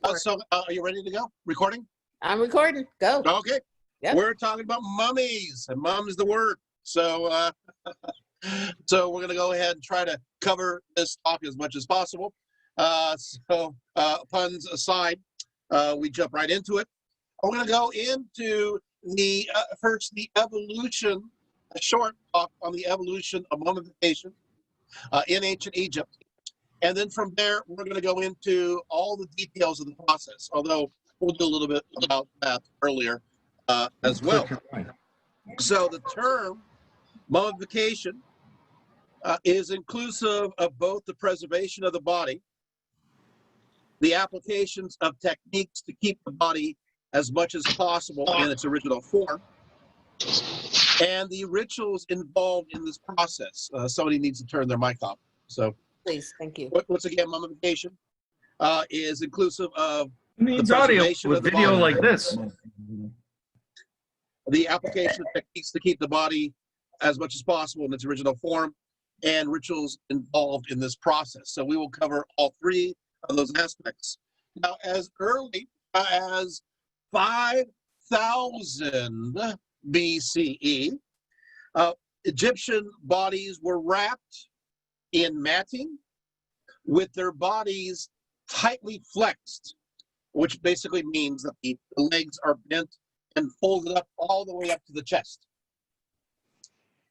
Are you ready to go? Recording? I'm recording. Go. Okay. Yep. We're talking about mummies, and mum is the word. So, so we're going to go ahead and try to cover this talk as much as possible. Puns aside, we jump right into it. We're going to go into the first the evolution, a short talk on the evolution of mummification in ancient Egypt. And then from there, we're going to go into all the details of the process, although we'll do a little bit about that earlier as well. So the term mummification is inclusive of both the preservation of the body, the applications of techniques to keep the body as much as possible in its original form, and the rituals involved in this process. Somebody needs to turn their mic off. So, please, thank you. Once again, mummification is inclusive of needs audio with video like this. The application of techniques to keep the body as much as possible in its original form, and rituals involved in this process. So we will cover all three of those aspects. Now, as early as 5000 BCE, Egyptian bodies were wrapped in matting with their bodies tightly flexed, which basically means that the legs are bent and folded up all the way up to the chest.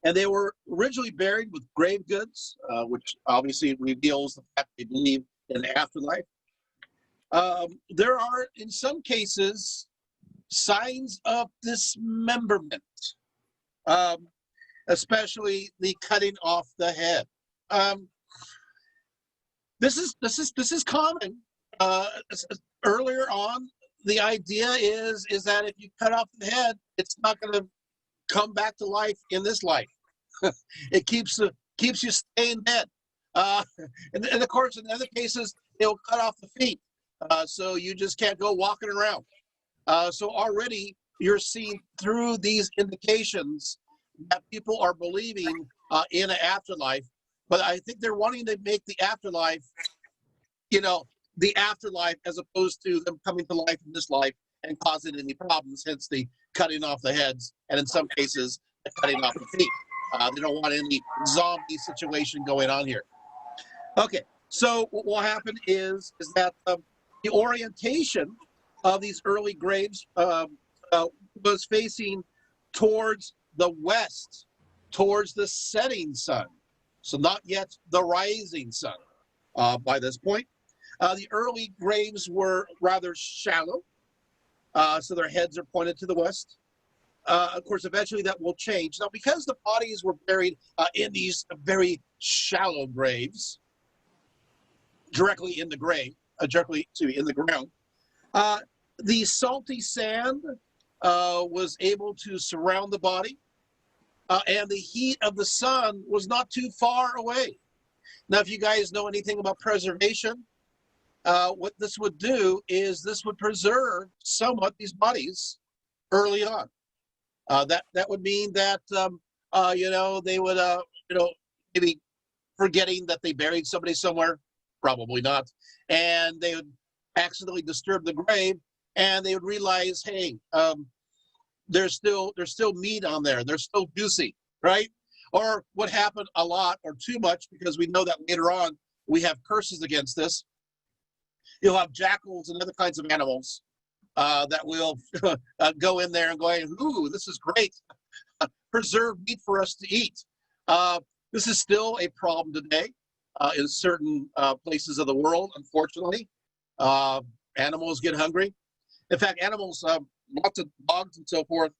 And they were originally buried with grave goods, which obviously reveals the fact they believe in the afterlife. There are, in some cases, signs of dismemberment, especially the cutting off the head. This is common. Earlier on, the idea is that if you cut off the head, it's not going to come back to life in this life. It keeps you staying dead. And of course, in other cases, they'll cut off the feet, so you just can't go walking around. So already you're seeing through these indications that people are believing in an afterlife, but I think they're wanting to make the afterlife, the afterlife, as opposed to them coming to life in this life and causing any problems, hence the cutting off the heads, and in some cases, the cutting off the feet. They don't want any zombie situation going on here. Okay, so what will happen is that the orientation of these early graves was facing towards the west, towards the setting sun. So not yet the rising sun by this point. The early graves were rather shallow, so their heads are pointed to the west. Of course, eventually that will change. Now, because the bodies were buried in these very shallow graves, directly in the grave, in the ground, the salty sand was able to surround the body, and the heat of the sun was not too far away. Now, if you guys know anything about preservation, what this would do is this would preserve somewhat these bodies early on. That would mean that they would maybe forgetting that they buried somebody somewhere, probably not, and they would accidentally disturb the grave, and they would realize, hey, there's still meat on there, they're still juicy, right? Or what happened a lot or too much, because we know that later on we have curses against this. You'll have jackals and other kinds of animals that will go in there and go, ooh, this is great. Preserved meat for us to eat. This is still a problem today in certain places of the world, unfortunately. Animals get hungry. In fact, animals, lots of dogs and so forth,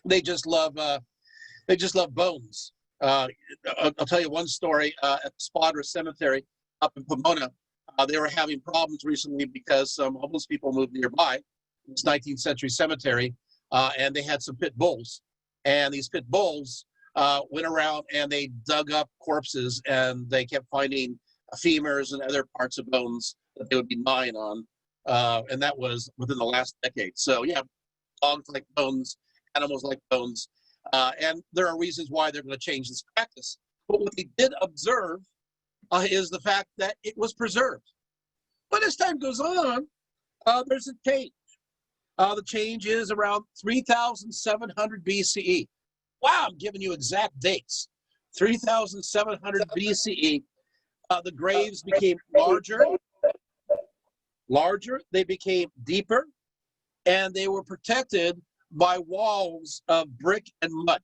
they just love bones. I'll tell you one story at the Spadra Cemetery up in Pomona. They were having problems recently because some homeless people moved nearby. It's 19th century cemetery, and they had some pit bulls. And these pit bulls went around and they dug up corpses, and they kept finding femurs and other parts of bones that they would be gnawing on. And that was within the last decade. So yeah, dogs like bones, animals like bones. And there are reasons why they're going to change this practice. But what they did observe is the fact that it was preserved. But as time goes on, There's a change. The change is around 3,700 BCE. Wow, I'm giving you exact dates. 3,700 BCE, the graves became larger, they became deeper, and they were protected by walls of brick and mud.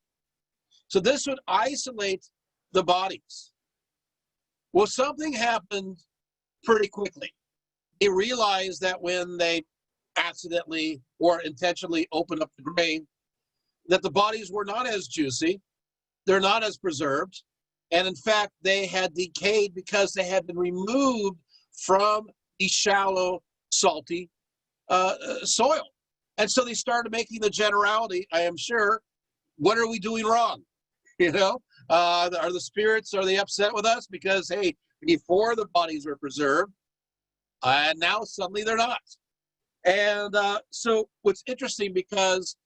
So this would isolate the bodies. Well, something happened pretty quickly. They realized that when they accidentally or intentionally opened up the grave, that the bodies were not as juicy, they're not as preserved, and in fact, they had decayed because they had been removed from the shallow, salty soil. And so they started making the generality, I am sure, what are we doing wrong? You know, are the spirits, are they upset with us? Because, hey, before the bodies were preserved, and now suddenly they're not. And so what's interesting, because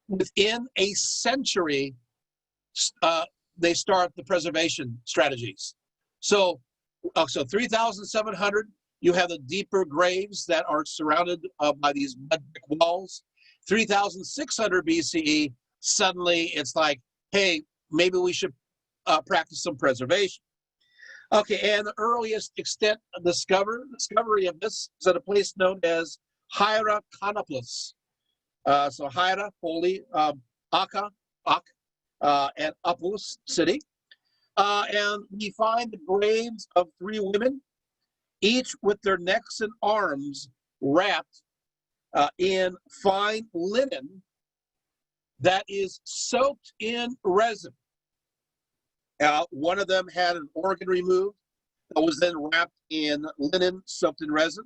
within a century, they start the preservation strategies. So 3,700, you have the deeper graves that are surrounded by these mud brick walls. 3,600 BCE, suddenly it's like, hey, maybe we should practice some preservation. Okay, and the earliest extent of discovery of this is at a place known as Hierakonpolis. So Hiera, holy, Akka, and Apus city. And we find the graves of 3 women, each with their necks and arms wrapped in fine linen that is soaked in resin. One of them had an organ removed that was then wrapped in linen soaked in resin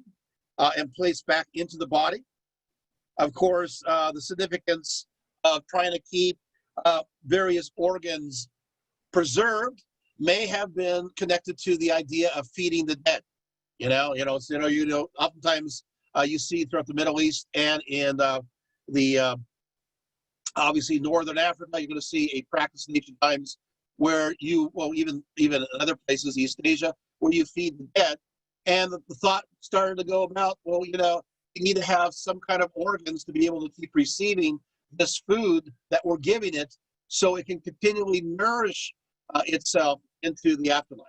and placed back into the body. Of course, the significance of trying to keep various organs preserved may have been connected to the idea of feeding the dead. Oftentimes you see throughout the Middle East and in the obviously Northern Africa, you're going to see a practice in ancient times where even in other places, East Asia, where you feed the dead. And the thought started to go about, you need to have some kind of organs to be able to keep receiving this food that we're giving it so it can continually nourish itself into the afterlife.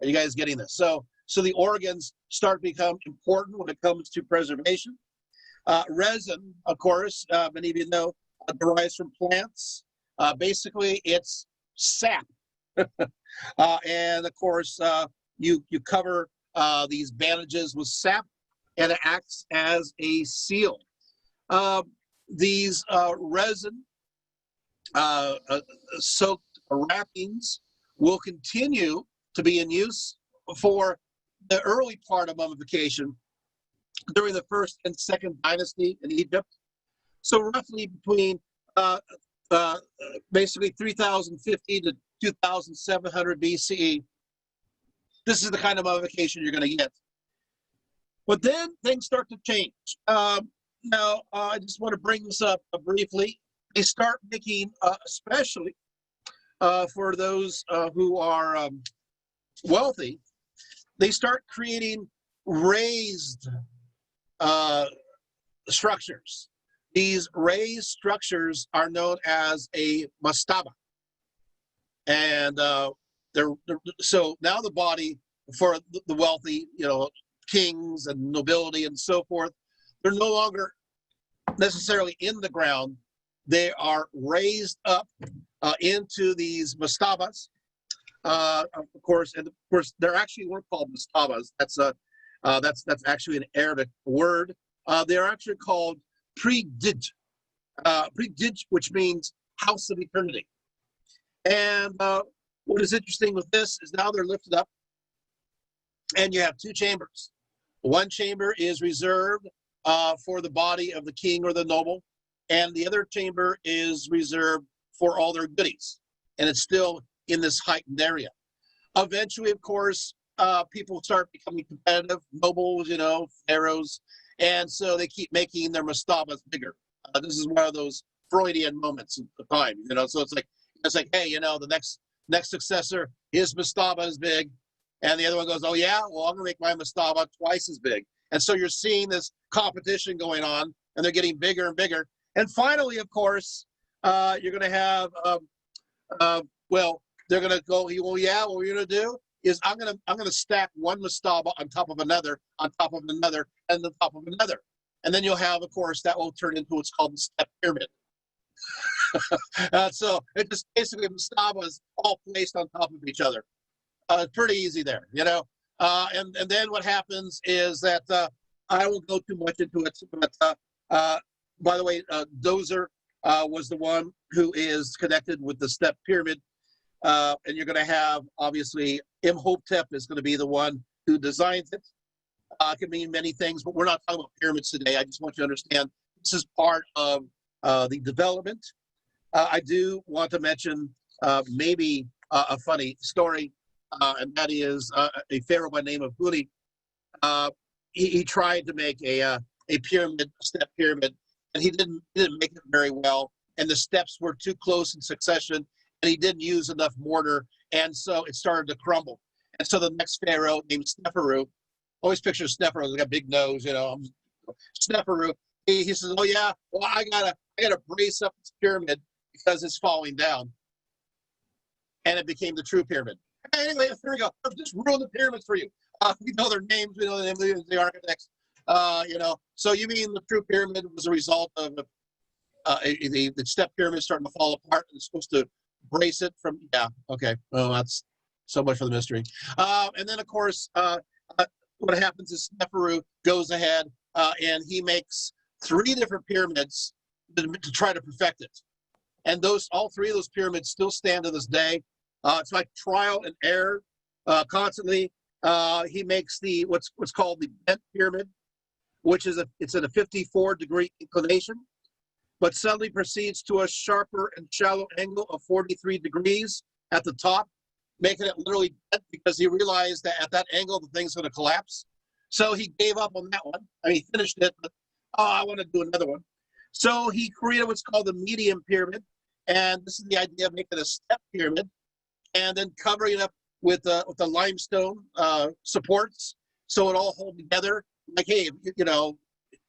Are you guys getting this? So the organs start to become important when it comes to preservation. Resin, of course, many of you know, derives from plants. Basically, it's sap. And of course, you cover these bandages with sap, and it acts as a seal. These resin soaked wrappings will continue to be in use for the early part of mummification during the first and second dynasty in Egypt. So roughly between basically 3050 to 2700 BCE, this is the kind of mummification you're going to get. But then things start to change. Now, I just want to bring this up briefly. They start making, especially for those who are wealthy, they start creating raised structures. These raised structures are known as a mastaba. And so now the body for the wealthy, kings and nobility and so forth, they're no longer necessarily in the ground. They are raised up into these mastabas. Of course, they're actually weren't called mastabas. That's actually an Arabic word. They're actually called predij, which means house of eternity. And what is interesting with this is now they're lifted up, and you have 2 chambers. One chamber is reserved for the body of the king or the noble, and the other chamber is reserved for all their goodies, and it's still in this heightened area. Eventually, of course, people start becoming competitive, nobles, pharaohs, and so they keep making their mastabas bigger. This is one of those Freudian moments of time, so it's like, hey, the next successor, his mastaba is big, and the other one goes, oh yeah, well, I'm gonna make my mastaba twice as big. And so you're seeing this competition going on, and they're getting bigger and bigger. And finally, of course, you're going to have, well, they're going to go, well, yeah, what we're going to do is I'm going to stack one mastaba on top of another, on top of another, and on top of another. And then you'll have, of course, that will turn into what's called the step pyramid. So it just basically mastabas all placed on top of each other. Pretty easy there, you know. And then what happens is that I won't go too much into it, but by the way, Dozer was the one who is connected with the step pyramid. And you're going to have, obviously, Imhotep is going to be the one who designs it. It can mean many things, but we're not talking about pyramids today. I just want you to understand this is part of the development. I do want to mention maybe a funny story, and that is a pharaoh by the name of Huni. He tried to make a pyramid, a step pyramid, and he didn't make it very well. And the steps were too close in succession, and he didn't use enough mortar, and so it started to crumble. And so the next pharaoh, named Sneferu, always picture Sneferu, he's got a big nose, you know. Sneferu, he says, "Oh yeah, well I gotta brace up this pyramid because it's falling down," and it became the true pyramid. Anyway, here we go. I've just ruined the pyramids for you. We know their names, we know the names of the architects. You know, so you mean the true pyramid was a result of the step pyramid starting to fall apart, and it's supposed to brace it from, yeah, okay. Well, that's so much for the mystery. And then, of course, what happens is Sneferu goes ahead and he makes 3 different pyramids to try to perfect it. And all 3 of those pyramids still stand to this day. It's like trial and error constantly. He makes what's called the bent pyramid, which is it's at a 54-degree inclination, but suddenly proceeds to a sharper and shallow angle of 43 degrees at the top, making it literally bent because he realized that at that angle the thing's going to collapse. So he gave up on that one. I mean, he finished it, but I want to do another one. So he created what's called the medium pyramid, and this is the idea of making a step pyramid, and then covering it up with the limestone supports, so it all hold together. Like, hey,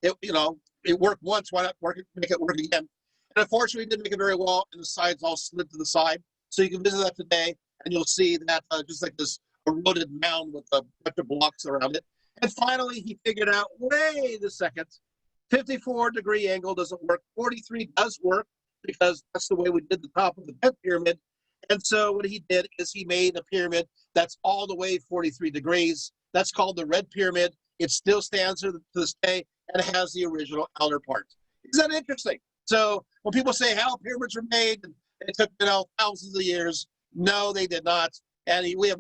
it worked once, why not make it work again? And unfortunately, it didn't make it very well, and the sides all slid to the side. So you can visit that today, and you'll see that just like this eroded mound with a bunch of blocks around it. And finally, he figured out, wait a second, 54-degree angle doesn't work. 43 does work because that's the way we did the top of the bent pyramid. And so what he did is he made a pyramid that's all the way 43 degrees. That's called the red pyramid. It still stands to this day, and it has the original outer part. Isn't that interesting? So when people say how pyramids were made, and it took thousands of years, no, they did not. And we have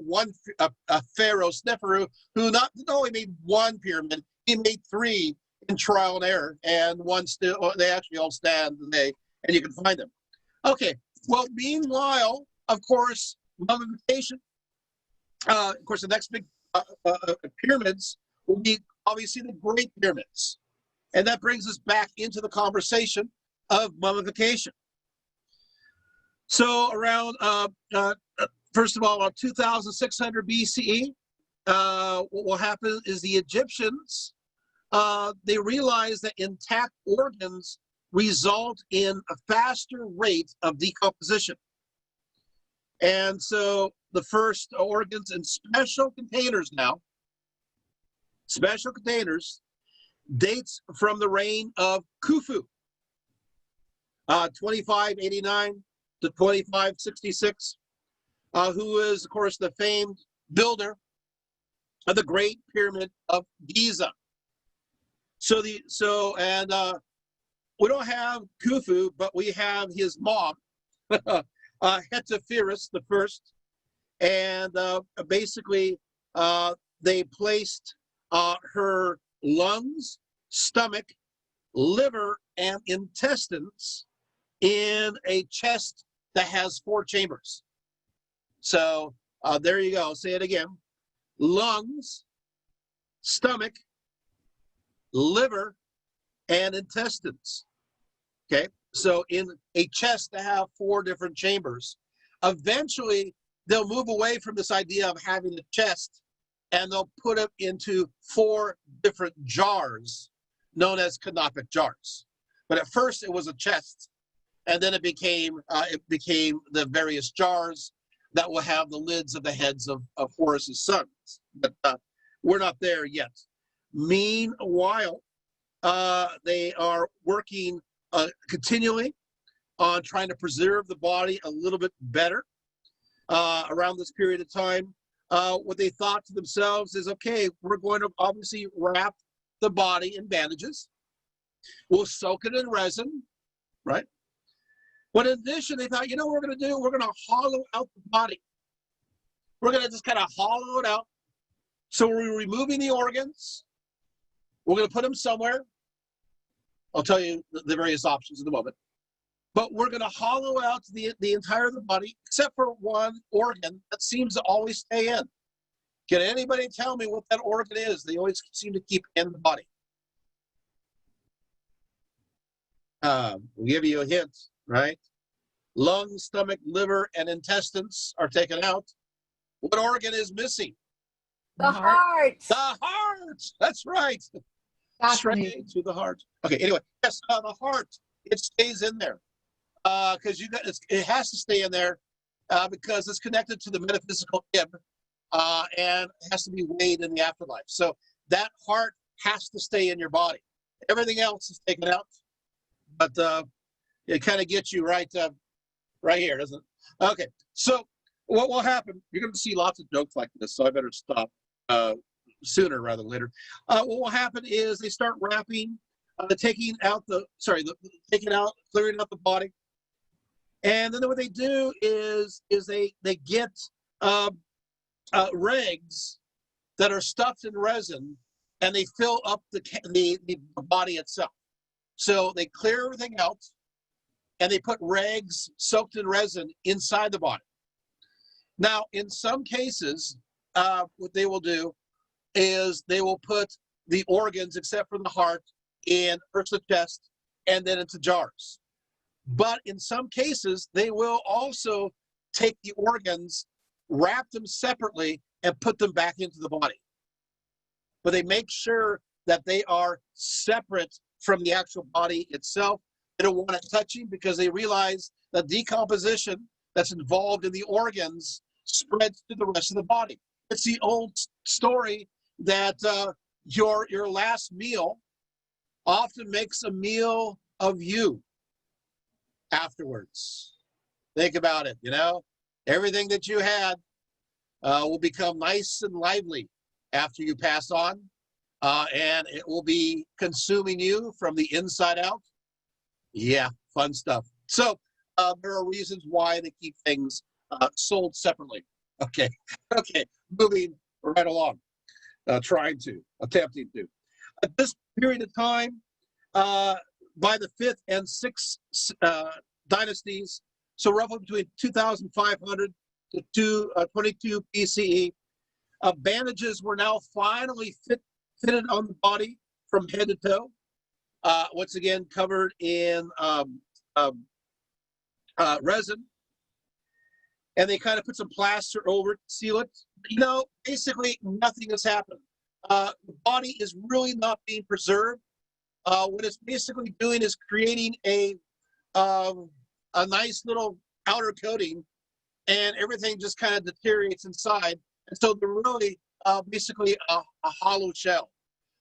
a pharaoh, Sneferu, who not only made 1 pyramid, he made 3 in trial and error, and one still, they actually all stand today, and you can find them. Okay, well, meanwhile, of course, mummification. Of course, the next big pyramids will be obviously the Great Pyramids. And that brings us back into the conversation of mummification. So around, first of all, about 2600 BCE, what will happen is the Egyptians, they realize that intact organs result in a faster rate of decomposition. And so the first organs in special containers now, special containers, dates from the reign of Khufu, 2589 to 2566, who is, of course, the famed builder of the Great Pyramid of Giza. So we don't have Khufu, but we have his mom, Hetepheres the First, and basically they placed her lungs, stomach, liver, and intestines in a chest that has 4 chambers. So there you go. Say it again: lungs, stomach, liver, and intestines. Okay, so in a chest that have 4 different chambers. Eventually, they'll move away from this idea of having a chest and they'll put them into 4 different jars known as canopic jars. But at first it was a chest, and then it became the various jars that will have the lids of the heads of Horus's sons. But we're not there yet. Meanwhile, they are working continually on trying to preserve the body a little bit better around this period of time. What they thought to themselves is, okay, we're going to obviously wrap the body in bandages. We'll soak it in resin, right? But in addition, they thought, you know what we're going to do? We're going to hollow out the body. We're going to just kind of hollow it out. So we're removing the organs. We're going to put them somewhere. I'll tell you the various options in a moment. But we're going to hollow out the entire of the body, except for one organ that seems to always stay in. Can anybody tell me what that organ is? They always seem to keep in the body. We'll give you a hint, right? Lung, stomach, liver, and intestines are taken out. What organ is missing? The heart. The heart. That's right. Straight to the heart. Okay. Anyway, yes, the heart. It stays in there because it has to stay in there because it's connected to the metaphysical ib, and it has to be weighed in the afterlife. So that heart has to stay in your body. Everything else is taken out, but it kind of gets you right here, doesn't it? Okay. So what will happen? You're going to see lots of jokes like this, so I better stop sooner rather than later. What will happen is they start wrapping, clearing out the body, and then what they do is they get rags that are stuffed in resin, and they fill up the body itself. So they clear everything out, and they put rags soaked in resin inside the body. Now, in some cases, what they will do is they will put the organs, except for the heart, in first the chest and then into jars. But in some cases, they will also take the organs, wrap them separately, and put them back into the body. But they make sure that they are separate from the actual body itself. They don't want it touching because they realize that decomposition that's involved in the organs spreads to the rest of the body. It's the old story that your last meal often makes a meal of you afterwards. Think about it, everything that you had will become nice and lively after you pass on, and it will be consuming you from the inside out. Yeah, fun stuff. So there are reasons why they keep things sold separately. Okay, moving right along, attempting to. At this period of time, by the 5th and 6th dynasties, so roughly between 2500 to 22 BCE, bandages were now finally fitted on the body from head to toe, once again covered in resin, and they kind of put some plaster over it to seal it. Basically nothing has happened. The body is really not being preserved. What it's basically doing is creating a nice little outer coating, and everything just kind of deteriorates inside. And so they're really basically a hollow shell.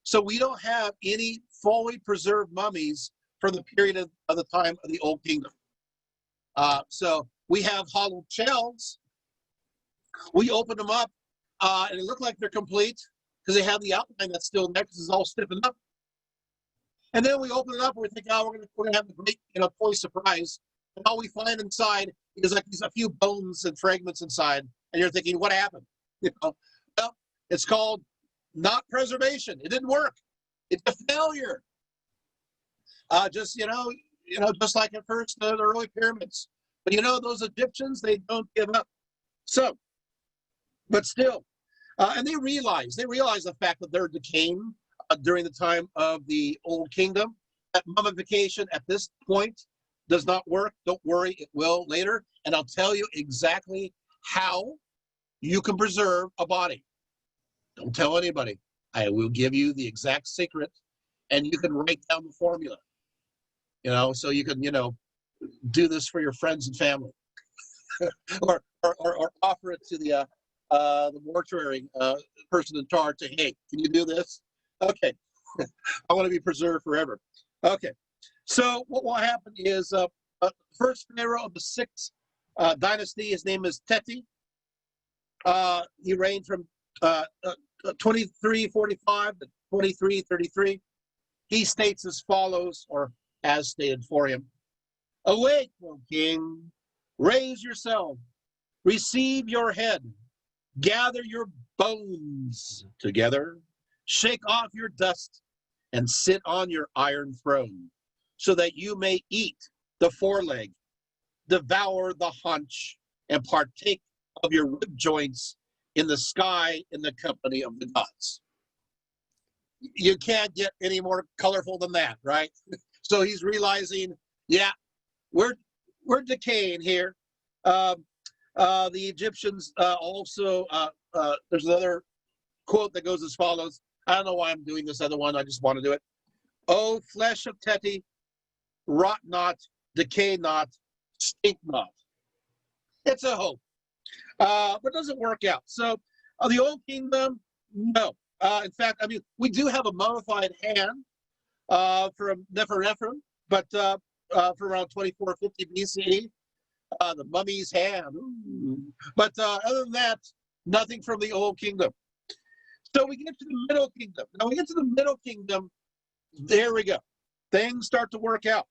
So we don't have any fully preserved mummies from the period of the time of the Old Kingdom. So we have hollow shells. We open them up, and it look like they're complete because they have the outline that's still there because it's all stiffened up. And then we open it up and we think, we're gonna have a great, toy surprise. And all we find inside is like a few bones and fragments inside. And you're thinking, what happened? Well, it's called not preservation. It didn't work. It's a failure. Just like at first the early pyramids. But those Egyptians, they don't give up. So, but still, and they realize the fact that they're decaying during the time of the Old Kingdom. That mummification at this point does not work. Don't worry, it will later. And I'll tell you exactly how you can preserve a body. Don't tell anybody. I will give you the exact secret, and you can write down the formula. So you can, do this for your friends and family, or offer it to the mortuary person in charge. Say, hey, can you do this? Okay, I want to be preserved forever. Okay, so what will happen is first pharaoh of the sixth dynasty. His name is Teti. He reigned from 2345 to 2333. He states as follows, or as stated for him: "Awake, O king, raise yourself, receive your head, gather your bones together, shake off your dust, and sit on your iron throne, so that you may eat the foreleg, devour the haunch, and partake of your rib joints in the sky in the company of the gods." You can't get any more colorful than that, right? So he's realizing, yeah, we're decaying here. The Egyptians also, there's another quote that goes as follows. I don't know why I'm doing this other one. I just want to do it. "O flesh of Teti, rot not, decay not, stink not." It's a hope, but it doesn't work out. So the Old Kingdom, no. In fact, we do have a mummified hand from Neferefrim, but for around 2450 BCE, the mummy's hand. But other than that, nothing from the Old Kingdom. So we get to the Middle Kingdom. Now we get to the Middle Kingdom, there we go. Things start to work out.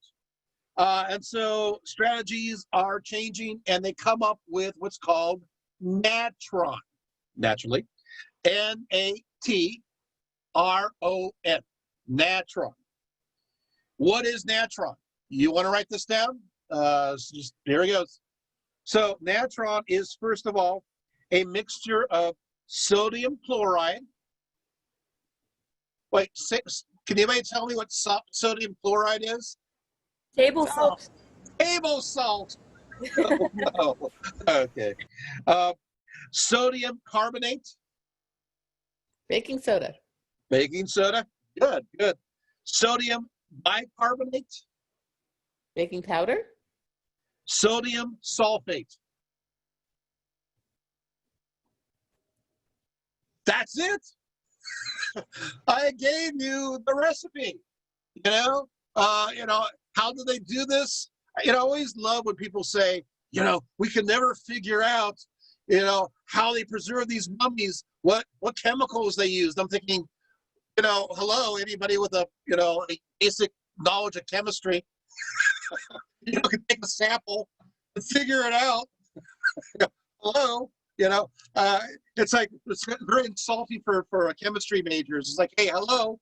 And so strategies are changing, and they come up with what's called natron. Naturally, N-A-T-R-O-N, natron. What is natron? You want to write this down? Here it goes. So natron is, first of all, a mixture of sodium chloride. Wait, can anybody tell me what sodium chloride is? Table salt. Table salt. Oh, no. Okay. Sodium carbonate. Baking soda. Baking soda. Good, good. Sodium bicarbonate. Baking powder. Sodium sulfate. That's it. I gave you the recipe. How do they do this? I always love when people say, we can never figure out, how they preserve these mummies, what chemicals they used. I'm thinking, hello, anybody with a basic knowledge of chemistry, can take a sample and figure it out. Hello, it's like, it's very insulting for chemistry majors. It's like, hey, hello,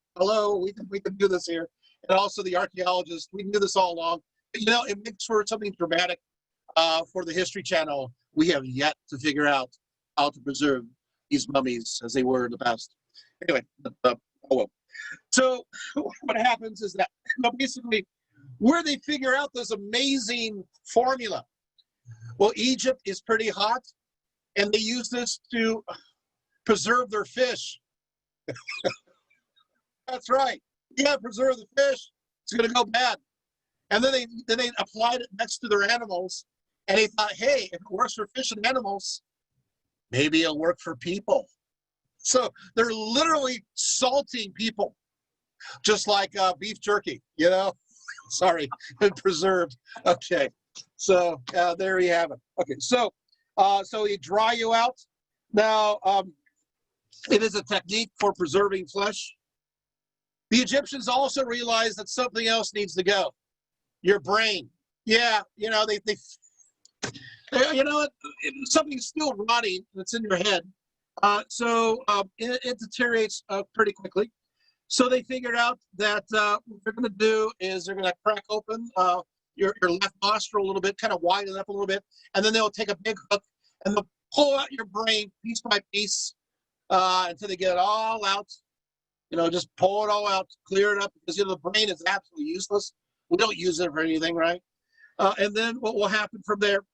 we can do this here. And also the archaeologists, we knew this all along. But, it makes for something dramatic for the History Channel. We have yet to figure out how to preserve these mummies as they were in the past. Anyway, oh well. So what happens is that basically, where they figure out this amazing formula. Well, Egypt is pretty hot, and they use this to preserve their fish. That's right. Yeah, preserve the fish. It's going to go bad. And then they applied it next to their animals, and they thought, hey, if it works for fish and animals, maybe it'll work for people. So they're literally salting people, just like beef jerky, Sorry, preserved. Okay, so there you have it. Okay, so you dry you out. Now, it is a technique for preserving flesh. The Egyptians also realized that something else needs to go. Your brain. Yeah, something's still rotting that's in your head. So it deteriorates pretty quickly. So they figured out that what they're going to do is they're going to crack open your left nostril a little bit, kind of widen it up a little bit, and then they'll take a big hook and they'll pull out your brain piece by piece until they get it all out. Just pull it all out, clear it up, because the brain is absolutely useless. We don't use it for anything, right? And then what will happen from there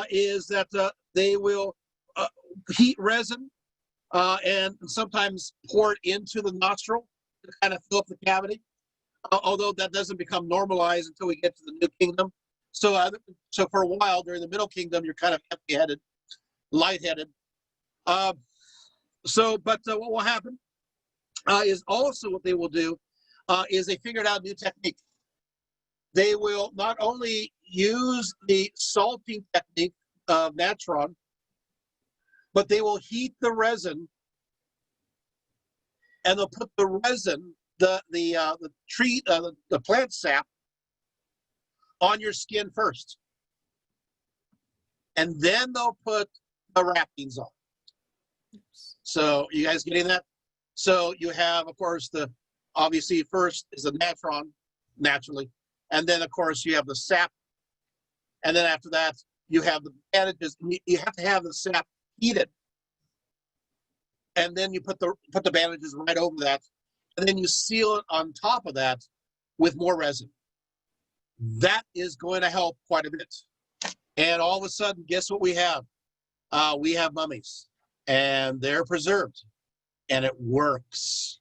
is that they will heat resin and sometimes poured into the nostril to kind of fill up the cavity. Although that doesn't become normalized until we get to the New Kingdom. So, so for a while during the Middle Kingdom, you're kind of empty-headed, lightheaded. But what will happen is also what they will do is they figured out a new technique. They will not only use the salting technique of natron, but they will heat the resin, and they'll put the resin, the plant sap, on your skin first, and then they'll put the wrappings on. So you guys getting that? So you have, of course, obviously first is the natron, naturally, and then of course you have the sap, and then after that you have the bandages. You have to have the sap heated, and then you put the bandages right over that, and then you seal it on top of that with more resin. That is going to help quite a bit. And all of a sudden, guess what we have? We have mummies, and they're preserved, and it works.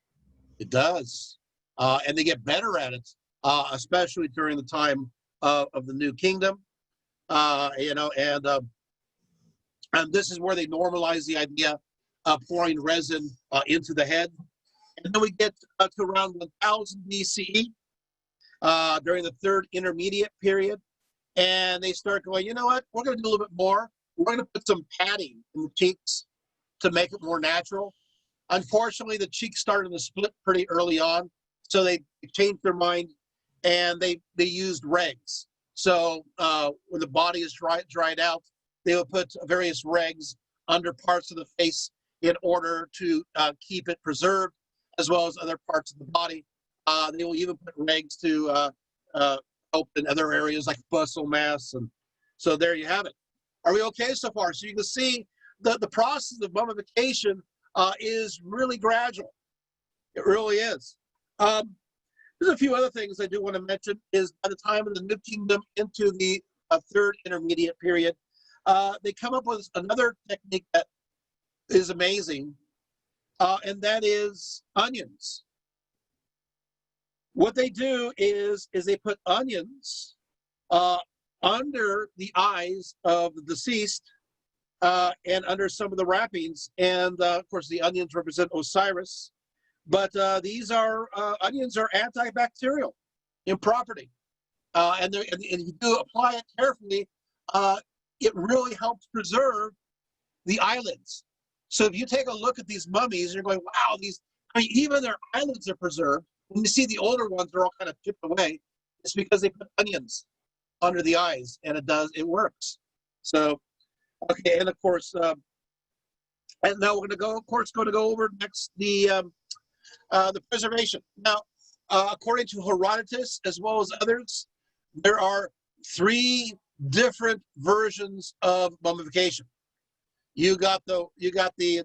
It does. And they get better at it, especially during the time of the New Kingdom. And this is where they normalize the idea of pouring resin into the head. And then we get to around 1000 BCE. During the third intermediate period, and they start going, you know what, we're going to do a little bit more. We're going to put some padding in the cheeks to make it more natural. Unfortunately, the cheeks started to split pretty early on, so they changed their mind, and they used regs. So when the body is dried out, they will put various regs under parts of the face in order to keep it preserved, as well as other parts of the body. They will even put regs to help in other areas like muscle mass. And so there you have it. Are we okay so far? So you can see the process of mummification is really gradual. It really is. There's a few other things I do want to mention is by the time of the New Kingdom into the third intermediate period, they come up with another technique that is amazing, and that is onions. What they do is they put onions under the eyes of the deceased and under some of the wrappings. And of course, the onions represent Osiris. But these onions are antibacterial in property. And you do apply it carefully, it really helps preserve the eyelids. So if you take a look at these mummies, you're going, wow, even their eyelids are preserved. When you see the older ones, they're all kind of chipped away. It's because they put onions under the eyes, and it works. So, okay, and of course, and now we're going to go over next the preservation. Now, according to Herodotus as well as others, there are 3 different versions of mummification. You got the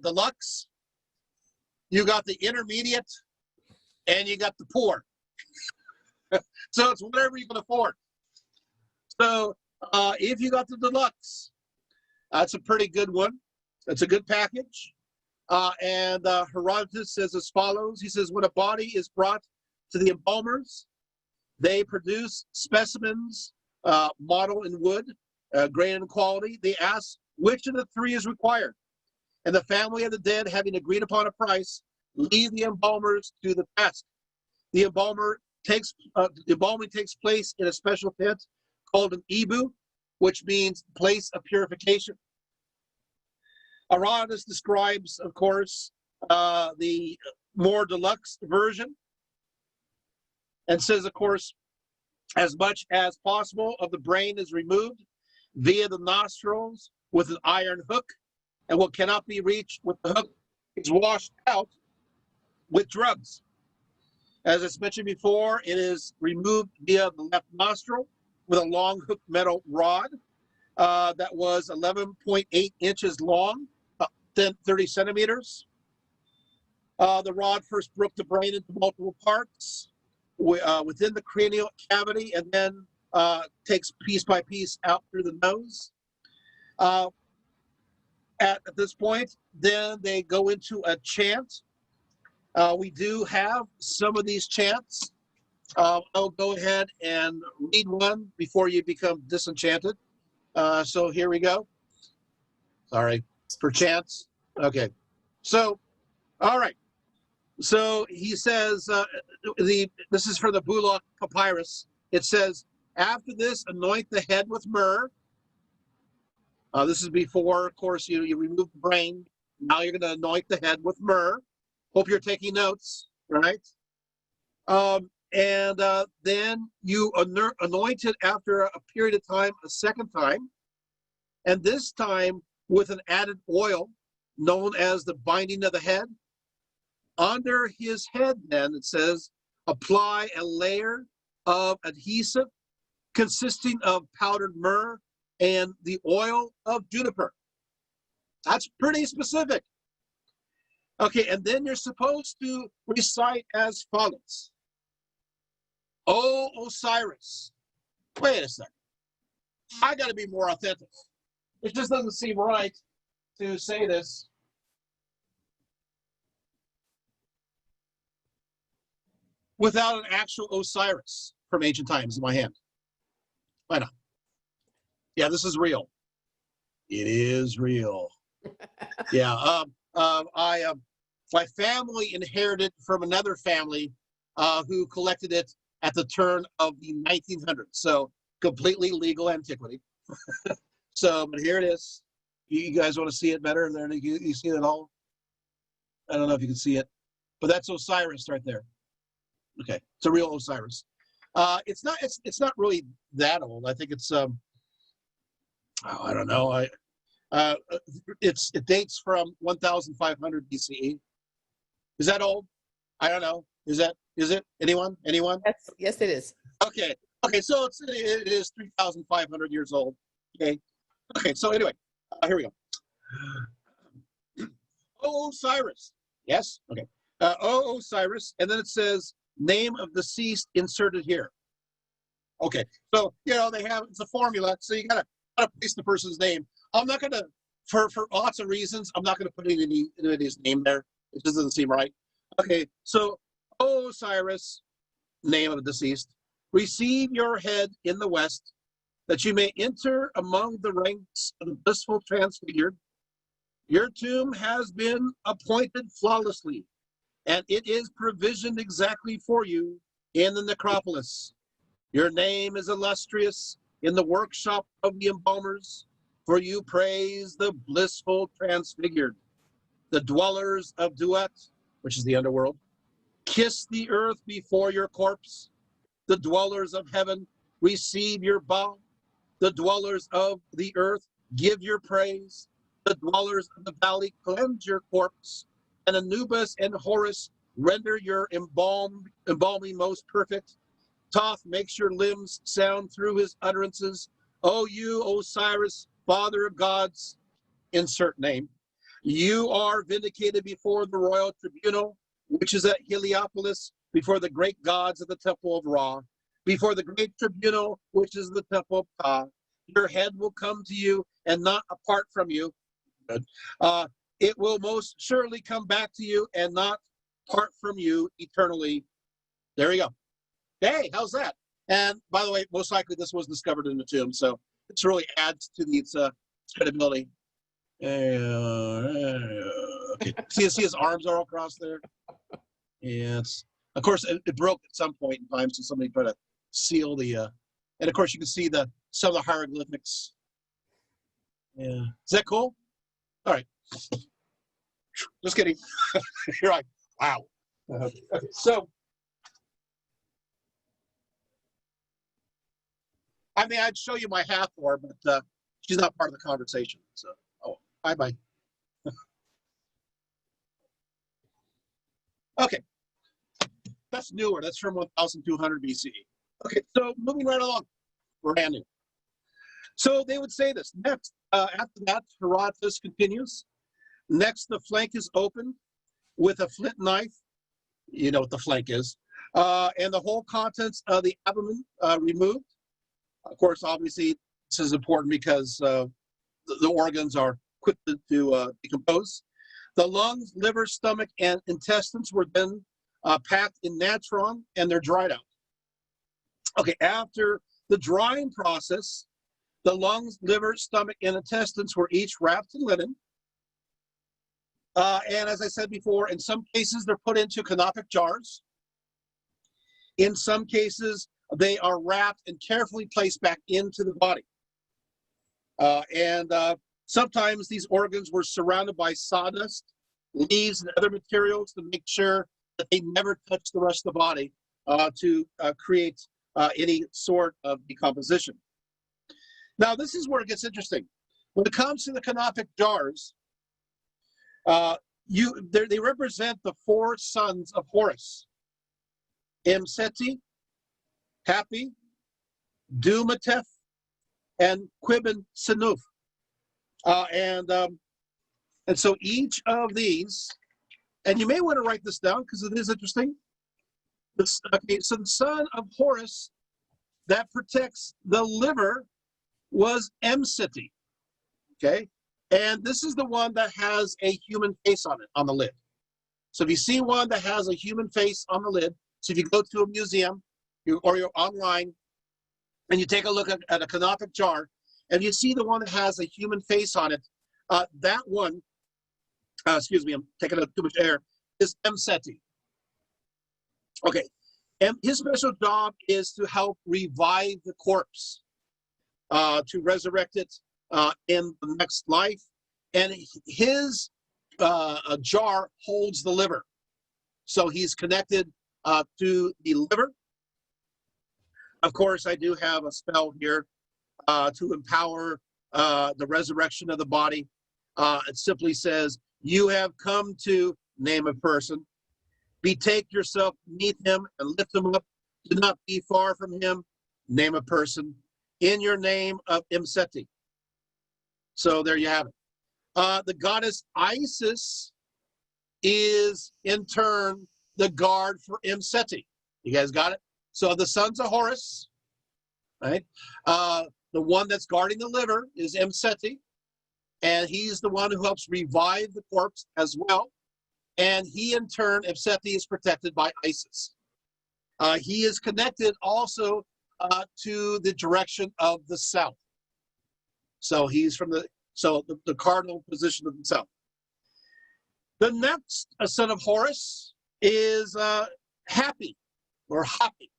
deluxe, you got the intermediate, and you got the poor. So it's whatever you can afford. So if you got the deluxe, that's a pretty good one. That's a good package. And Herodotus says as follows. He says, when a body is brought to the embalmers, they produce specimens, model in wood, grain in quality. They ask which of the 3 is required. And the family of the dead, having agreed upon a price, leave the embalmers to the task. The embalming takes place in a special pit called an ibu, which means place of purification. Herodotus describes, of course, the more deluxe version, and says, of course, as much as possible of the brain is removed via the nostrils with an iron hook, and what cannot be reached with the hook is washed out with drugs. As I mentioned before, it is removed via the left nostril with a long hook metal rod that was 11.8 inches long, 30 centimeters. The rod first broke the brain into multiple parts within the cranial cavity, and then takes piece by piece out through the nose. at this point, then they go into a chant. We do have some of these chants. I'll go ahead and read one before you become disenchanted. So here we go. Sorry for chants. Okay. So, all right. So he says, this is for the Bullock Papyrus. It says, after this, anoint the head with myrrh. This is before, of course, you remove the brain. Now you're going to anoint the head with myrrh. Hope you're taking notes, right? And then you anoint it after a period of time, a second time. And this time with an added oil known as the binding of the head. Under his head, then, it says, apply a layer of adhesive consisting of powdered myrrh and the oil of juniper. That's pretty specific. Okay, and then you're supposed to recite as follows. O Osiris. Wait a second. I got to be more authentic. It just doesn't seem right to say this. Without an actual Osiris from ancient times in my hand. Why not? Yeah, this is real. It is real. Yeah. My family inherited from another family who collected it at the turn of the 1900s. So completely legal antiquity. So, but here it is. You guys want to see it better? There, you see it all? I don't know if you can see it, but that's Osiris right there. Okay, it's a real Osiris. It's not really that old. I think it's I don't know. It dates from 1500 BCE. Is that old? I don't know. Is it? Anyone? Yes, it is. Okay. So it is 3,500 years old. Okay. So anyway, here we go. O Osiris. Yes. Okay. O Osiris, and then it says name of deceased inserted here. Okay. So it's a formula. So you gotta place the person's name. I'm not gonna, for lots of reasons, I'm not gonna put anybody's name there. It just doesn't seem right. Okay. So O Osiris, name of the deceased, receive your head in the west, that you may enter among the ranks of the blissful transfigured. Your tomb has been appointed flawlessly, and it is provisioned exactly for you in the necropolis. Your name is illustrious in the workshop of the embalmers, for you praise the blissful transfigured. The dwellers of Duat, which is the underworld, kiss the earth before your corpse. The dwellers of heaven receive your bow. The dwellers of the earth give your praise. The dwellers of the valley cleanse your corpse. And Anubis and Horus render your embalming most perfect. Thoth makes your limbs sound through his utterances. O you, Osiris, father of gods, insert name. You are vindicated before the royal tribunal, which is at Heliopolis, before the great gods of the temple of Ra, before the great tribunal, which is the temple of Ka. Your head will come to you and not apart from you. Good. It will most surely come back to you and not part from you eternally. There you go. Hey, how's that? And by the way, most likely this was discovered in the tomb, so this really adds to its credibility. Okay. See his arms are all across there. Yeah, of course it broke at some point in time, so somebody tried to seal the. And of course you can see some of the hieroglyphics. Yeah, is that cool? All right. Just kidding. You're like, wow. Okay. So, I mean, I'd show you my Hathor, but she's not part of the conversation. So, bye. Okay. That's newer. That's from 1200 BCE. Okay, so moving right along. Brand new. So they would say this. Next, after that, Herodotus continues. Next, the flank is open with a flint knife. You know what the flank is. And the whole contents of the abdomen removed. Of course, obviously, this is important because the organs are quit to decompose. The lungs, liver, stomach, and intestines were then packed in natron, and they're dried out. Okay, after the drying process, the lungs, liver, stomach, and intestines were each wrapped in linen. And as I said before, in some cases, they're put into canopic jars. In some cases, they are wrapped and carefully placed back into the body. Sometimes these organs were surrounded by sawdust, leaves, and other materials to make sure that they never touch the rest of the body to create any sort of decomposition. Now, this is where it gets interesting. When it comes to the canopic jars, they represent the four sons of Horus: Imseti, Hapi, Dumatef, and Quiben Sinuf. And so each of these, and you may want to write this down because it is interesting. Okay, so the son of Horus that protects the liver was Imseti. Okay, and this is the one that has a human face on it, on the lid. So if you see one that has a human face on the lid, so if you go to a museum or you're online and you take a look at a canopic jar, and you see the one that has a human face on it, that one, excuse me, I'm taking up too much air, is Imseti. Okay, and his special job is to help revive the corpse, to resurrect it in the next life. And his jar holds the liver. So he's connected to the liver. Of course, I do have a spell here to empower the resurrection of the body. It simply says, "You have come to," name a person, "betake yourself beneath him and lift him up. Do not be far from him," name a person, "in your name of Imseti." So there you have it. The goddess Isis is in turn the guard for Imseti. You guys got it? So the sons of Horus, right? The one that's guarding the liver is Imseti, and he's the one who helps revive the corpse as well. And he, in turn, Imseti, is protected by Isis. He is connected also to the direction of the south. So he's from the cardinal position of the south. The next son of Horus is Hapi, or Hapi.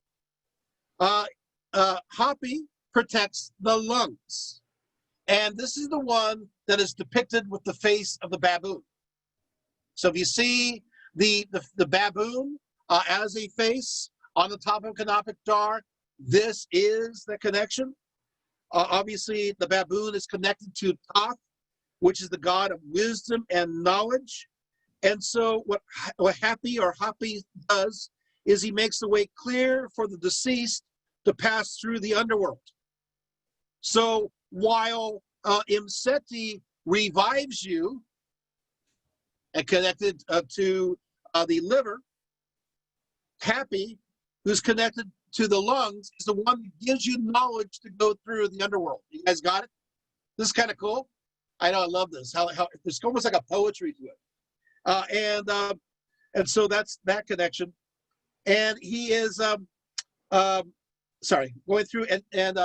Hapi protects the lungs. And this is the one that is depicted with the face of the baboon. So if you see the baboon as a face on the top of a canopic jar, this is the connection. Obviously, the baboon is connected to Thoth, which is the god of wisdom and knowledge. And so what Hapi or Hapi does is he makes the way clear for the deceased to pass through the underworld. So while Imseti revives you and connected to the liver, Hapi, who's connected to the lungs, is the one that gives you knowledge to go through the underworld. You guys got it? This is kind of cool. I know, I love this. How there's almost like a poetry to it. And so that's that connection. And he is going through and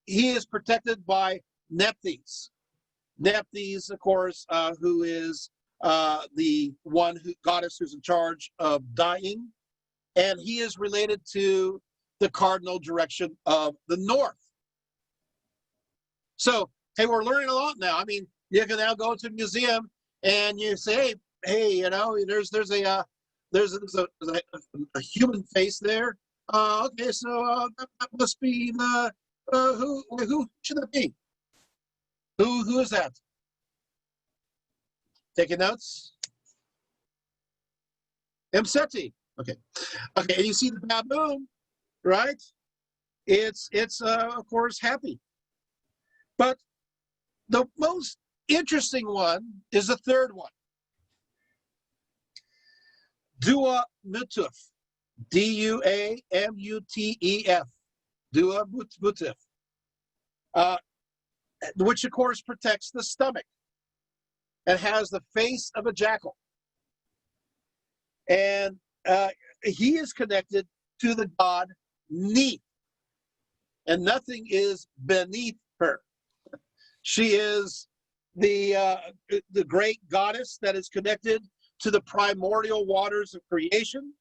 he is protected by Nephthys. Nephthys, of course, who is the goddess who's in charge of dying, and he is related to the cardinal direction of the north. So, hey, we're learning a lot now. I mean, you can now go to a museum and you say, hey, you know, there's a human face there. Okay, so that must be the who should that be? Who is that? Taking notes? Imseti. Okay. Okay, and you see the baboon, right? It's of course Hapi. But the most interesting one is the third one. Duamutef. Duamutef. Duamutef. Which of course protects the stomach. and has the face of a jackal. And he is connected to the god Neith. And nothing is beneath her. She is the great goddess that is connected to the primordial waters of creation.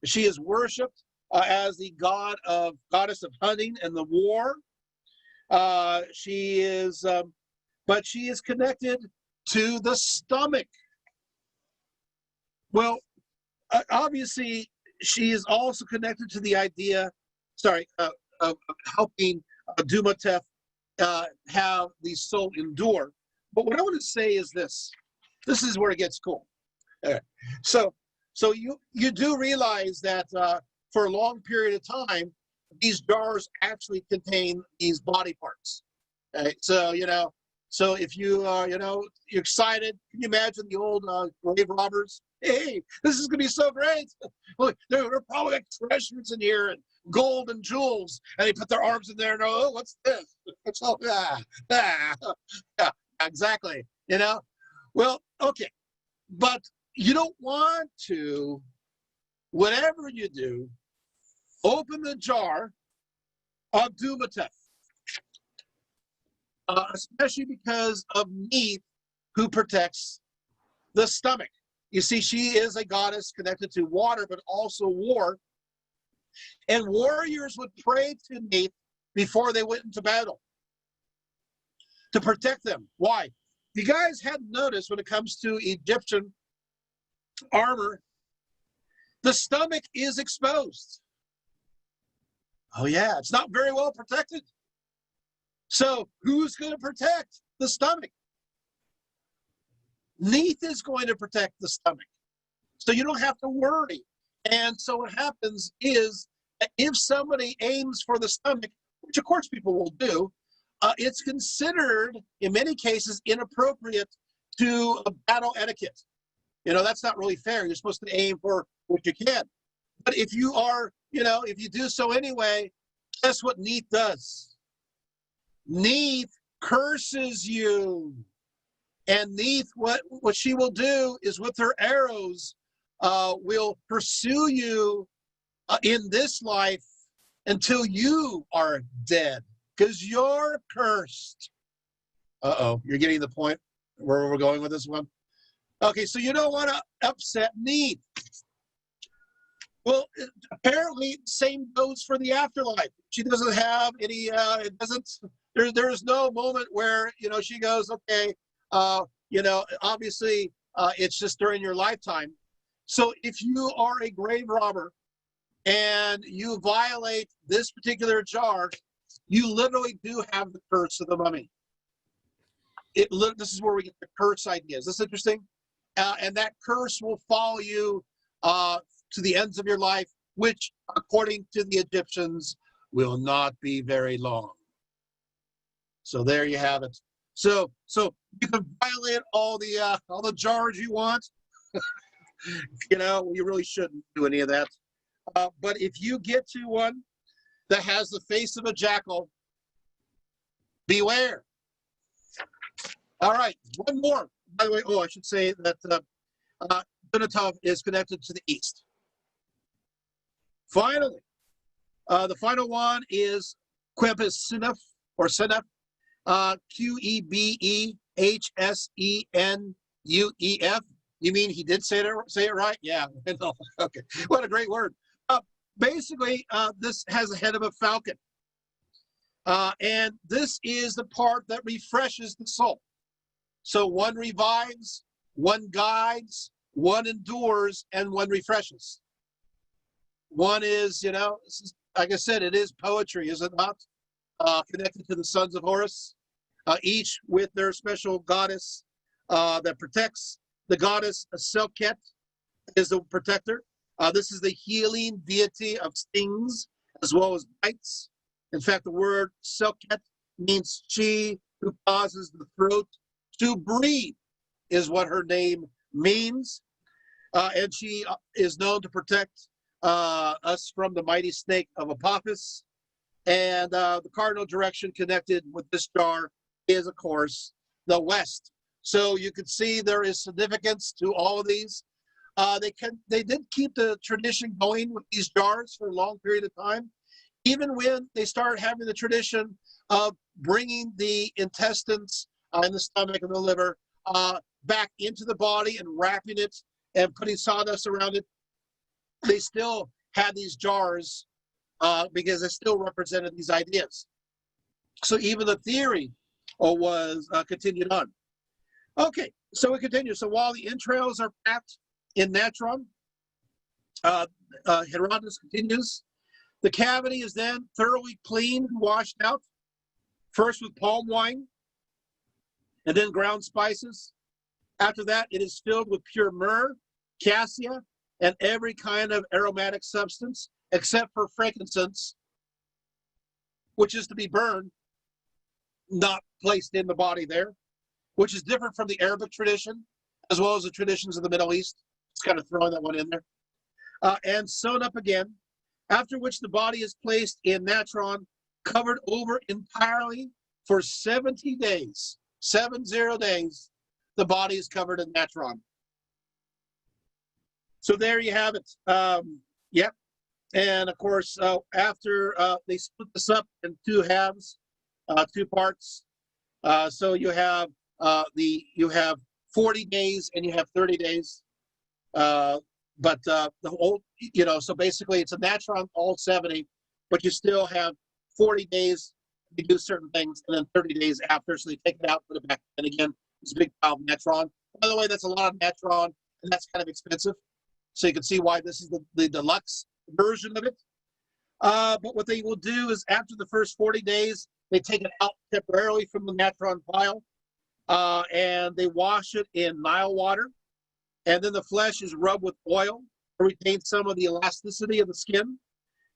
She is worshipped as the goddess of hunting and the war. She is, but she is connected to the stomach. Well, obviously, she is also connected to the idea, of helping Dumatef have the soul endure. But what I want to say is this. This is where it gets cool. All right. So you do realize that for a long period of time, these jars actually contain these body parts. Okay? So, so if you are, you're excited, can you imagine the old grave robbers? Hey, this is going to be so great. Look, there are probably like treasures in here and gold and jewels. And they put their arms in there and, oh, what's this? It's all, yeah, exactly. Well, okay. But you don't want to, whatever you do, open the jar of Dumatef. Especially because of Neith, who protects the stomach. You see, she is a goddess connected to water, but also war. And warriors would pray to Neith before they went into battle to protect them. Why? You guys hadn't noticed when it comes to Egyptian armor, the stomach is exposed. Oh yeah, it's not very well protected. So who's going to protect the stomach? Neith is going to protect the stomach. So you don't have to worry. And so what happens is if somebody aims for the stomach, which of course people will do, it's considered in many cases inappropriate to a battle etiquette. That's not really fair. You're supposed to aim for what you can. But if you are, if you do so anyway, guess what Neith does? Neith curses you. And Neith, what she will do is with her arrows, will pursue you in this life until you are dead, because you're cursed. Uh-oh, you're getting the point where we're going with this one? Okay, so you don't want to upset Neith. Well, apparently, same goes for the afterlife. She doesn't have any, there's no moment where, she goes, okay, obviously, it's just during your lifetime. So if you are a grave robber and you violate this particular jar, you literally do have the curse of the mummy. This is where we get the curse idea. Is this interesting? And that curse will follow you to the ends of your life, which, according to the Egyptians, will not be very long. So there you have it. So you can violate all the jars you want. You really shouldn't do any of that. But if you get to one that has the face of a jackal, beware. All right, one more. By the way, I should say that Dumatef is connected to the east. Finally, the final one is Quebhssenuf, or Senuf, Qebehssenuf. You mean he did say it right? Yeah. Okay. What a great word. Basically, this has a head of a falcon. And this is the part that refreshes the soul. So one revives, one guides, one endures, and one refreshes. One is, like I said, it is poetry, is it not? Connected to the sons of Horus, each with their special goddess that protects. The goddess Selket is the protector. This is the healing deity of stings as well as bites. In fact, the word Selket means she who causes the throat to breathe, is what her name means. And she is known to protect us from the mighty snake of Apophis. And the cardinal direction connected with this jar is, of course, the west. So you can see there is significance to all of these. They did keep the tradition going with these jars for a long period of time, even when they started having the tradition of bringing the intestines and the stomach and the liver back into the body and wrapping it and putting sawdust around it. They still had these jars because it still represented these ideas. So even the theory was continued on. Okay, so we continue. So while the entrails are packed in natron, Herodotus continues. The cavity is then thoroughly cleaned and washed out, first with palm wine and then ground spices. After that, it is filled with pure myrrh, cassia, and every kind of aromatic substance, except for frankincense, which is to be burned, not placed in the body there, which is different from the Arabic tradition, as well as the traditions of the Middle East. Just kind of throwing that one in there. And sewn up again, after which the body is placed in natron, covered over entirely for 70 days. 70 days, the body is covered in natron. So there you have it. Yep. And of course, after they split this up in two halves, two parts. So you have 40 days and you have 30 days. But the whole, so basically it's a natron all 70, but you still have 40 days to do certain things, and then 30 days after. So they take it out, put it back, and again, it's a big pile of natron. By the way, that's a lot of natron, and that's kind of expensive. So you can see why this is the deluxe version of it. But what they will do is after the first 40 days, they take it out temporarily from the natron pile, and they wash it in Nile water. And then the flesh is rubbed with oil to retain some of the elasticity of the skin.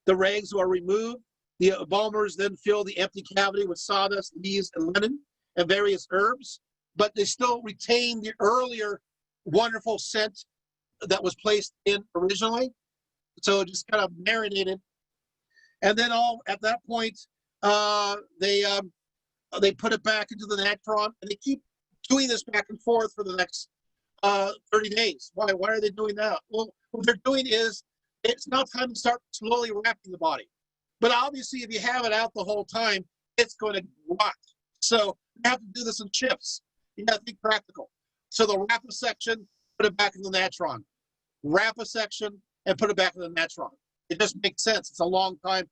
The rags are removed. The embalmers then fill the empty cavity with sawdust, leaves, and linen, and various herbs. But they still retain the earlier wonderful scent that was placed in originally. So it just kind of marinated. And then at that point, they put it back into the natron, and they keep doing this back and forth for the next 30 days. Why are they doing that? Well, what they're doing is it's now time to start slowly wrapping the body. But obviously, if you have it out the whole time, it's going to rot. So you have to do this in shifts. You have to be practical. So they'll wrap a section, put it back in the natron. Wrap a section, and put it back in the natron. It just makes sense. It's a long time.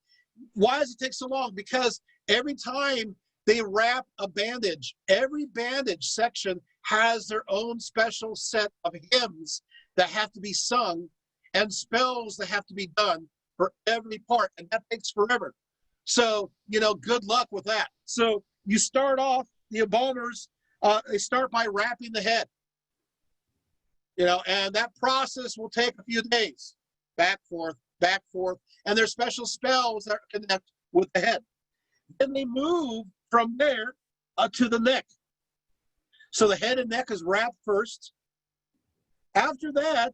Why does it take so long? Because every time they wrap a bandage, every bandage section has their own special set of hymns that have to be sung and spells that have to be done for every part, and that takes forever. So, good luck with that. So you start off, the embalmers, they start by wrapping the head, and that process will take a few days, back, forth, and there's special spells that connect with the head. Then they move from there to the neck. So the head and neck is wrapped first. After that,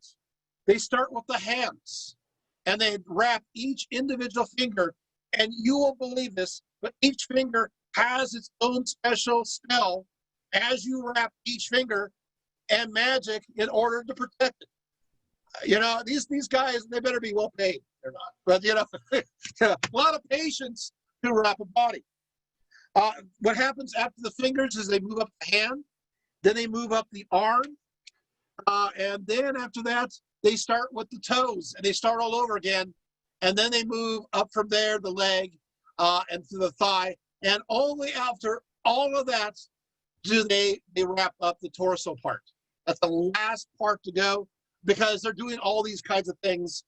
they start with the hands, and they wrap each individual finger, and you won't believe this, but each finger has its own special spell as you wrap each finger and magic in order to protect it. These guys, they better be well paid. They're not, but a lot of patience to wrap a body. What happens after the fingers is they move up the hand, then they move up the arm, and then after that, they start with the toes, and they start all over again, and then they move up from there, the leg, and to the thigh, and only after all of that do they wrap up the torso part. That's the last part to go, because they're doing all these kinds of things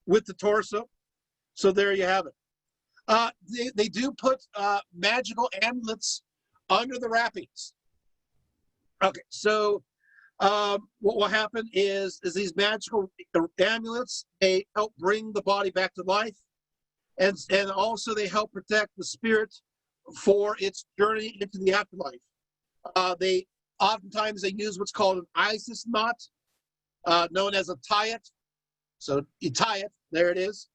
with the torso. So there you have it. They do put magical amulets under the wrappings. Okay, so what will happen is these magical amulets, they help bring the body back to life, and also they help protect the spirit for its journey into the afterlife. Oftentimes they use what's called an Isis knot, known as a tayet. So you tie it, there it is.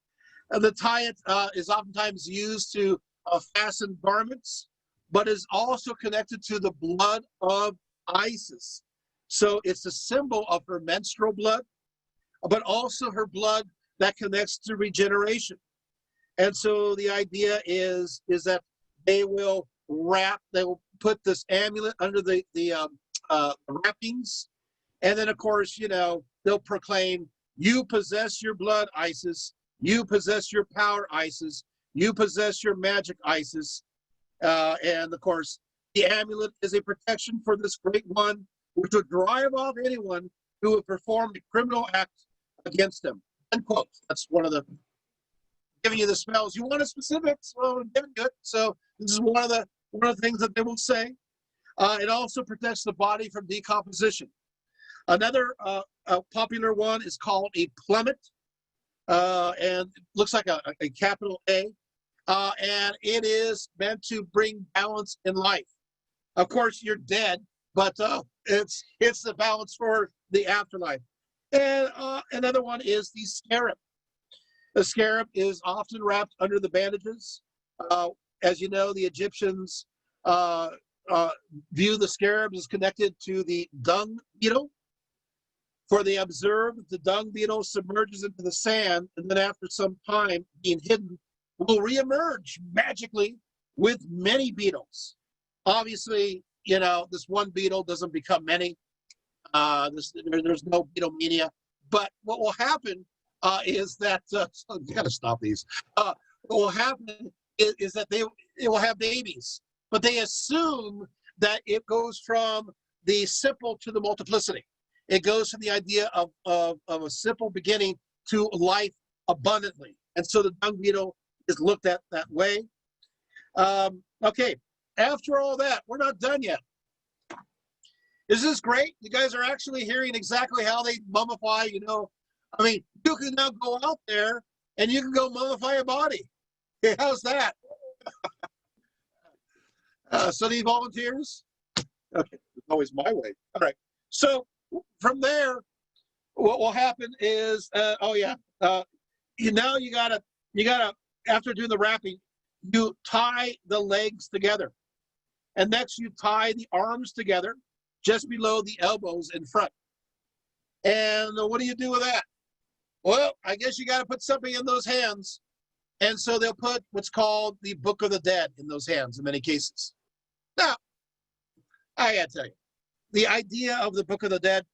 The tayet is oftentimes used to fasten garments, but is also connected to the blood of Isis. So it's a symbol of her menstrual blood, but also her blood that connects to regeneration. And so the idea is that they will put this amulet under the wrappings. And then, of course, they'll proclaim, you possess your blood, Isis. You possess your power, Isis. You possess your magic, Isis. And, of course, the amulet is a protection for this great one, which would drive off anyone who would perform a criminal act against them. End quote. That's one of the giving you the spells. You want a specifics? Well, I'm giving you it. So this is one of the things that they will say. It also protects the body from decomposition. Another popular one is called a plummet, and looks like a capital A, and it is meant to bring balance in life. Of course, you're dead, but it's the balance for the afterlife. And another one is the scarab. The scarab is often wrapped under the bandages. As you know, the Egyptians view the scarab as connected to the dung beetle. For they observed the dung beetle submerges into the sand, and then after some time being hidden, will reemerge magically with many beetles. Obviously, this one beetle doesn't become many. There's no beetlemania. But what will happen is that you got to stop these. What will happen is that it will have babies, but they assume that it goes from the simple to the multiplicity. It goes from the idea of a simple beginning to life abundantly, and so the dung beetle is looked at that way. Okay, after all that, we're not done yet. Is this great? You guys are actually hearing exactly how they mummify. I mean, you can now go out there and you can go mummify a body. Hey, how's that? So any volunteers? Okay, it's always my way. All right. So from there, what will happen is, you gotta after doing the wrapping, you tie the legs together, and next you tie the arms together just below the elbows in front. And what do you do with that? Well, I guess you got to put something in those hands. And so they'll put what's called the Book of the Dead in those hands in many cases. Now, I got to tell you, the idea of the Book of the Dead,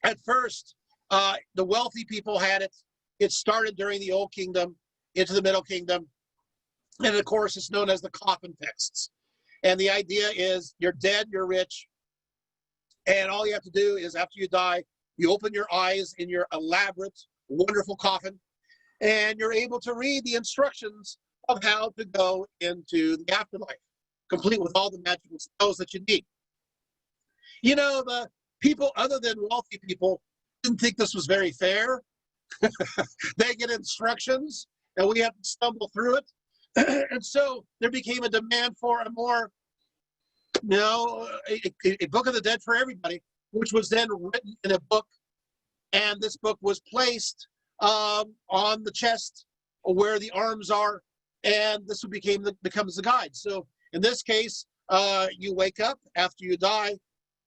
at first, the wealthy people had it. It started during the Old Kingdom into the Middle Kingdom. And of course, it's known as the coffin texts. And the idea is you're dead, you're rich. And all you have to do is after you die, you open your eyes in your elaborate, wonderful coffin, and you're able to read the instructions of how to go into the afterlife, complete with all the magical spells that you need. The people other than wealthy people didn't think this was very fair. They get instructions, and we have to stumble through it. And so there became a demand for a more, a Book of the Dead for everybody, which was then written in a book. And this book was placed on the chest where the arms are, and this becomes the guide. So in this case, you wake up after you die,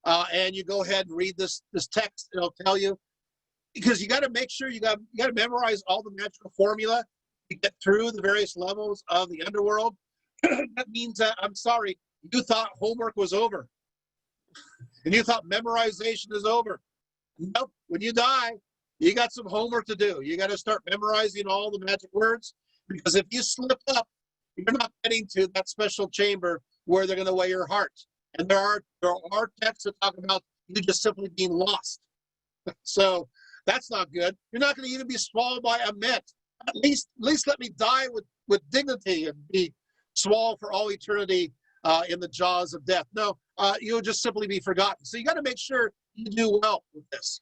and you go ahead and read this text. It'll tell you, because you got to make sure you got to memorize all the magical formula to get through the various levels of the underworld. That means that, I'm sorry, you thought homework was over, and you thought memorization is over. Nope. When you die, you got some homework to do. You got to start memorizing all the magic words, because if you slip up, you're not getting to that special chamber where they're going to weigh your heart. And there are texts that talk about you just simply being lost. So that's not good. You're not going to even be swallowed by a mint. At least let me die with dignity and be swallowed for all eternity in the jaws of death. No, you'll just simply be forgotten. So you got to make sure you do well with this.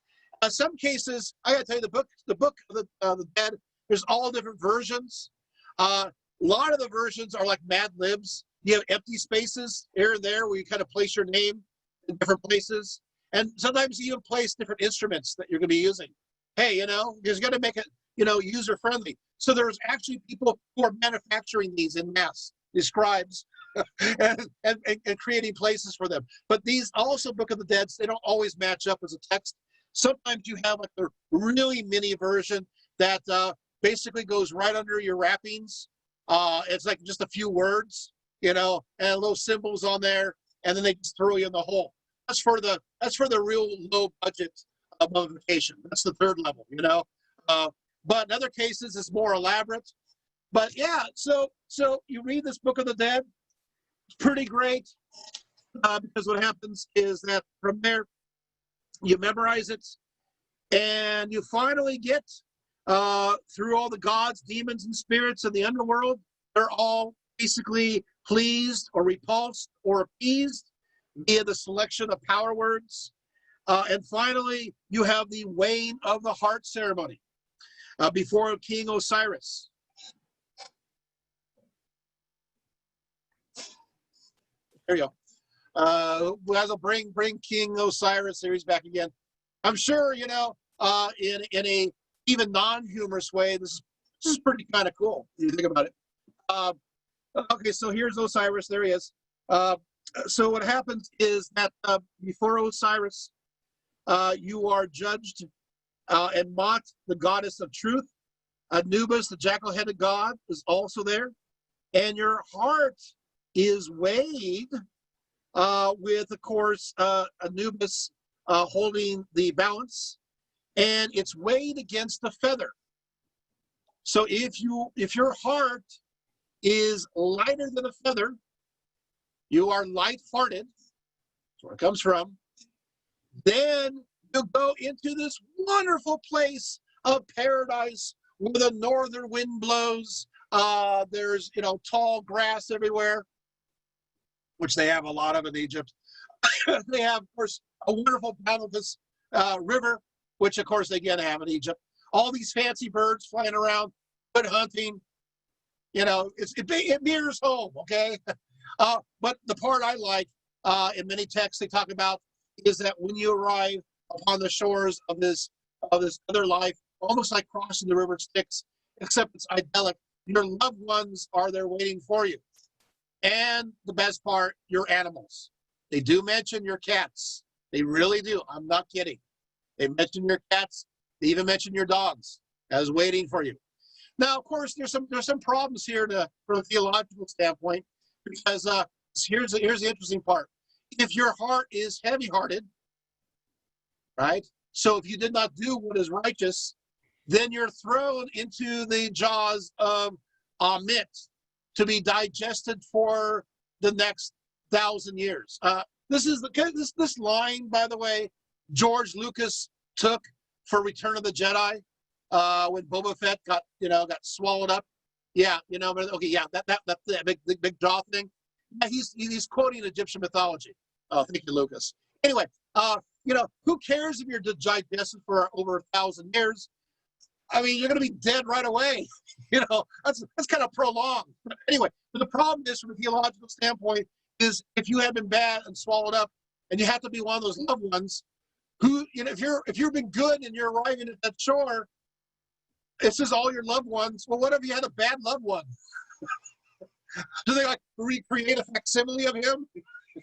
Some cases, I got to tell you, the book of the Dead, there's all different versions. A lot of the versions are like Mad Libs. You have empty spaces here and there where you kind of place your name in different places. And sometimes you even place different instruments that you're going to be using. Hey, you're going to make it, user-friendly. So there's actually people who are manufacturing these in mass, these scribes, and creating places for them. But these also Book of the Dead, they don't always match up as a text. Sometimes you have like a really mini version that basically goes right under your wrappings. It's like just a few words, you know, and little symbols on there, and then they just throw you in the hole. That's for the real low budget mummification. That's the third level, you know. But in other cases, it's more elaborate. But yeah, so you read this Book of the Dead. It's pretty great because what happens is that from there, you memorize it, and you finally get through all the gods, demons, and spirits of the underworld. They're all basically pleased or repulsed or appeased via the selection of power words. And finally, you have the weighing of the heart ceremony before King Osiris. There you go. Guys will bring King Osiris series back again. I'm sure, you know, in a even non-humorous way, this is pretty kind of cool when you think about it. Okay, so here's Osiris. There he is. So what happens is that before Osiris, you are judged and mocked. The goddess of truth, Anubis, the jackal-headed god, is also there, and your heart is weighed with, of course, Anubis holding the balance, and it's weighed against the feather. So if your heart is lighter than a feather, you are light-hearted. That's where it comes from. Then you go into this wonderful place of paradise where the northern wind blows. There's, you know, tall grass everywhere, which they have a lot of in Egypt. They have, of course, a wonderful boundless river, which, of course, they again have in Egypt. All these fancy birds flying around, good hunting. You know, it mirrors home, okay? But the part I like in many texts they talk about is that when you arrive upon the shores of this other life, almost like crossing the river Styx, except it's idyllic. Your loved ones are there waiting for you. And the best part, your animals. They do mention your cats. They really do. I'm not kidding. They mention your cats. They even mention your dogs as waiting for you. Now, of course, there's some problems here from a theological standpoint, because here's the interesting part. If your heart is heavy-hearted, right? So if you did not do what is righteous, then you're thrown into the jaws of Amit to be digested for the next 1,000 years. This line, by the way, George Lucas took for Return of the Jedi when Boba Fett got swallowed up. Yeah, you know, but okay, yeah, that big jaw thing. Yeah, he's quoting Egyptian mythology. Oh, thank you, Lucas. Anyway, you know, who cares if you're digested for over 1,000 years? I mean, you're going to be dead right away. You know, that's kind of prolonged. But anyway, the problem is, from a theological standpoint, is if you have been bad and swallowed up, and you have to be one of those loved ones who, you know, if you've been good and you're arriving at that shore, it says all your loved ones. Well, what if you had a bad loved one? Do they like recreate a facsimile of him?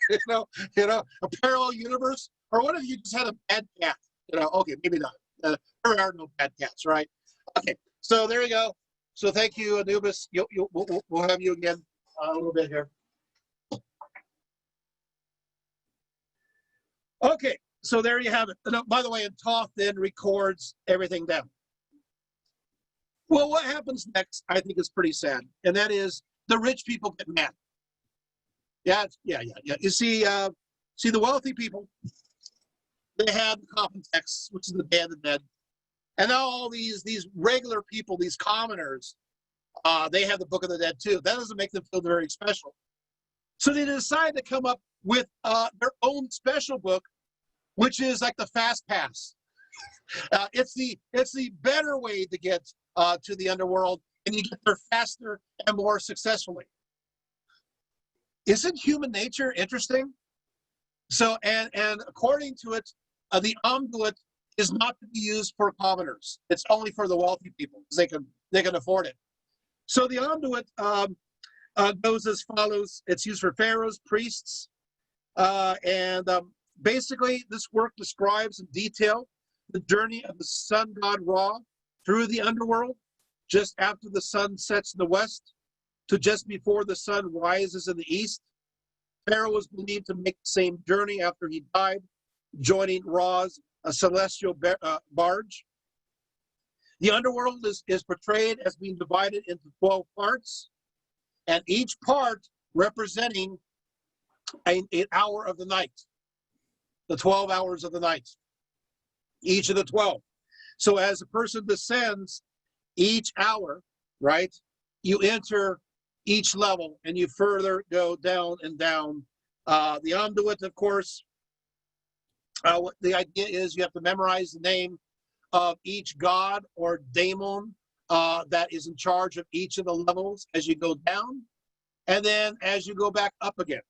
you know, a parallel universe? Or what if you just had a bad cat? You know, okay, maybe not. There are no bad cats, right? Okay, so there you go. So thank you, Anubis. We'll have you again a little bit here. Okay, so there you have it. And, by the way, and Toth then records everything down. Well, what happens next, I think, is pretty sad, and that is the rich people get mad. Yeah. You see, the wealthy people, they have the coffin texts, which is the Day of the Dead, and now all these regular people, these commoners, they have the Book of the Dead too. That doesn't make them feel very special. So they decide to come up with their own special book, which is like the fast pass. It's the better way to get to the underworld, and you get there faster and more successfully. Isn't human nature interesting? So, and according to it, the amulet is not to be used for commoners. It's only for the wealthy people because they can afford it. So the amulet goes as follows. It's used for pharaohs, priests, and basically this work describes in detail the journey of the sun god Ra through the underworld, just after the sun sets in the west to just before the sun rises in the east. Pharaoh was believed to make the same journey after he died, joining Ra's celestial barge. The underworld is portrayed as being divided into 12 parts, and each part representing an hour of the night, the 12 hours of the night, each of the 12. So as a person descends each hour, right, you enter each level and you further go down and down. The Amduit, of course, the idea is you have to memorize the name of each god or daemon that is in charge of each of the levels as you go down, and then as you go back up again.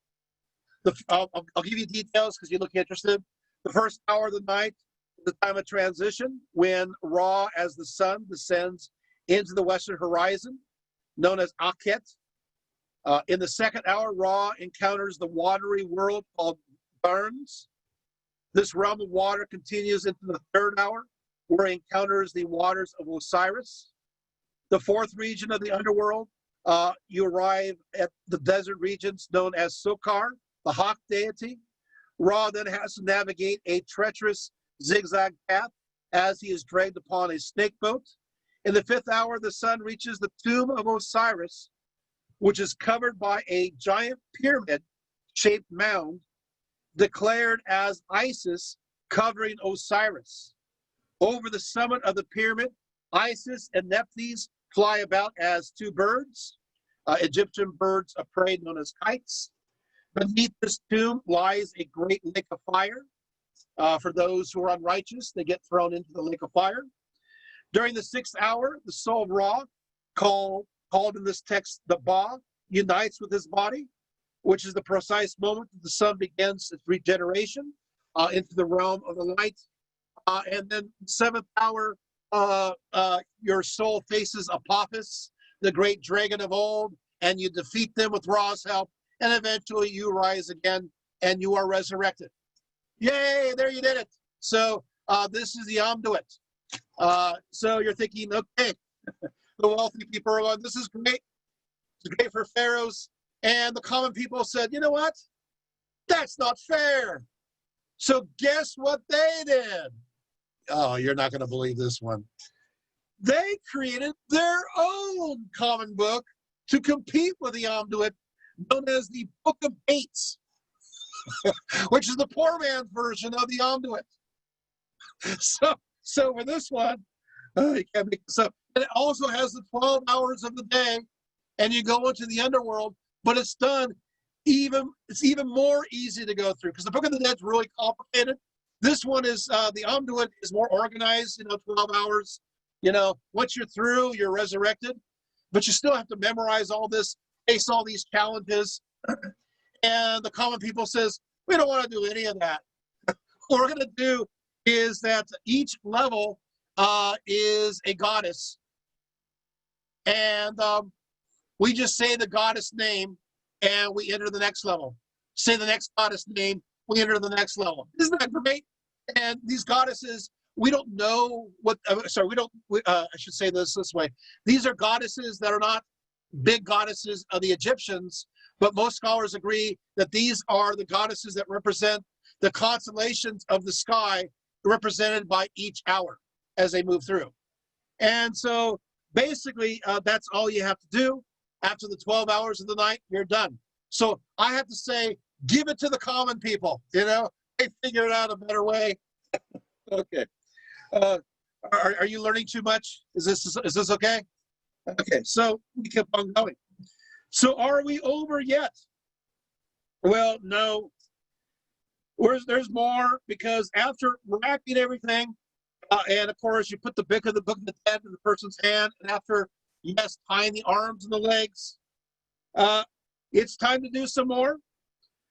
I'll give you details because you look interested. The first hour of the night, the time of transition, when Ra as the sun descends into the western horizon, known as Akhet. In the second hour, Ra encounters the watery world called Burns. This realm of water continues into the third hour, where he encounters the waters of Osiris. The fourth region of the underworld, you arrive at the desert regions known as Sokar, the hawk deity. Ra then has to navigate a treacherous zigzag path as he is dragged upon a snake boat. In the fifth hour, the sun reaches the tomb of Osiris, which is covered by a giant pyramid-shaped mound declared as Isis covering Osiris. Over the summit of the pyramid, Isis and Nephthys fly about as two birds, Egyptian birds of prey known as kites. Beneath this tomb lies a great lake of fire. For those who are unrighteous, they get thrown into the lake of fire. During the sixth hour, the soul of Ra, called in this text the Ba, unites with his body, which is the precise moment that the sun begins its regeneration into the realm of the light. And then seventh hour, your soul faces Apophis, the great dragon of old, and you defeat them with Ra's help, and eventually you rise again and you are resurrected. Yay, there you did it. So this is the Amduit. So you're thinking, okay, the wealthy people are going, this is great. It's great for pharaohs. And the common people said, you know what? That's not fair. So guess what they did? Oh, you're not going to believe this one. They created their own common book to compete with the Amduit, known as the Book of Hates, which is the poor man's version of the Amduit. So for this one, you can't make this up. And it also has the 12 hours of the day, and you go into the underworld, but it's done it's even more easy to go through because the Book of the Dead is really complicated. This one is, the Amduit is more organized, 12 hours. Once you're through, you're resurrected, but you still have to memorize all this, face all these challenges. And the common people says, we don't want to do any of that. What we're going to do is that each level is a goddess. And we just say the goddess name and we enter the next level. Say the next goddess name, we enter the next level. Isn't that great? And these goddesses, we don't know what, I should say this way. These are goddesses that are not big goddesses of the Egyptians, but most scholars agree that these are the goddesses that represent the constellations of the sky represented by each hour as they move through. And so basically, that's all you have to do. After the 12 hours of the night, you're done. So I have to say, give it to the common people, They figured out a better way. Okay. Are you learning too much? Is this okay? Okay, so we keep on going. So are we over yet? Well, no. There's more, because after wrapping everything, and of course you put the Book of the Dead in the person's hand, and after, yes, tying the arms and the legs, it's time to do some more.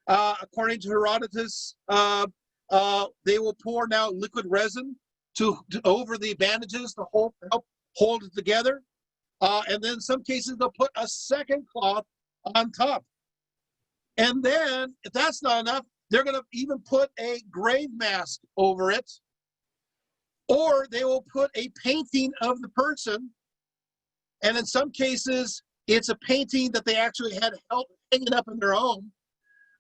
According to Herodotus, they will pour now liquid resin to over the bandages to help hold it together. And then in some cases, they'll put a second cloth on top. And then, if that's not enough, they're going to even put a grave mask over it, or they will put a painting of the person. And in some cases, it's a painting that they actually had hanging up in their home,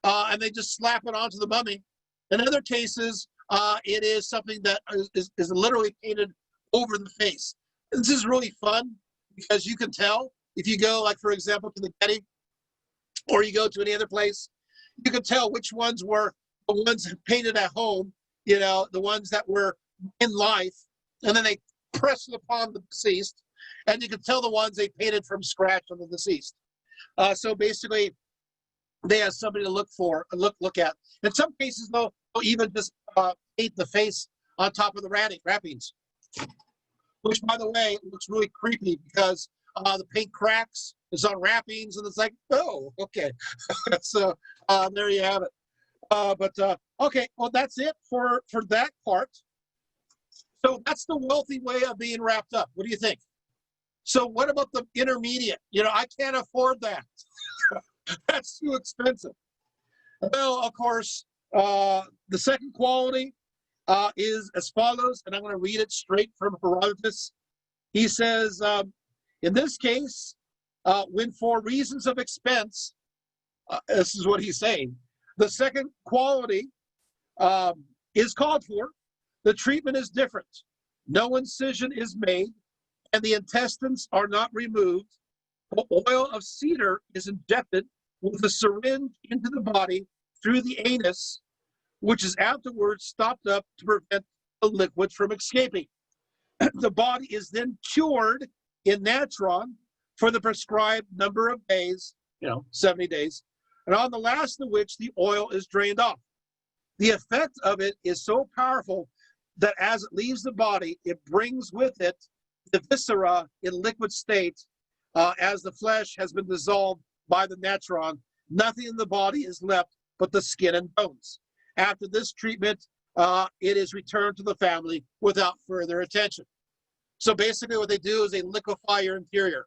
and they just slap it onto the mummy. In other cases, it is something that is literally painted over the face. This is really fun because you can tell if you go, like, for example, to the Getty, or you go to any other place, you can tell which ones were the ones painted at home, you know, the ones that were in life, and then they pressed it upon the deceased, and you can tell the ones they painted from scratch on the deceased. So basically, they have somebody to look at. In some cases, though, they'll even just paint the face on top of the wrappings, which, by the way, looks really creepy because the paint cracks. It's on wrappings, and it's like, oh, okay. So there you have it. Okay, well, that's it for that part. So that's the wealthy way of being wrapped up. What do you think? So what about the intermediate? You know, I can't afford that. That's too expensive. Well, of course, the second quality is as follows, and I'm going to read it straight from Herodotus. He says, in this case, when for reasons of expense, this is what he's saying, the second quality is called for. The treatment is different. No incision is made, and the intestines are not removed. The oil of cedar is injected with a syringe into the body through the anus, which is afterwards stopped up to prevent the liquid from escaping. The body is then cured in natron for the prescribed number of days, 70 days, and on the last of which the oil is drained off. The effect of it is so powerful that as it leaves the body, it brings with it the viscera in liquid state. As the flesh has been dissolved by the natron, nothing in the body is left but the skin and bones. After this treatment, it is returned to the family without further attention. So basically what they do is they liquefy your interior.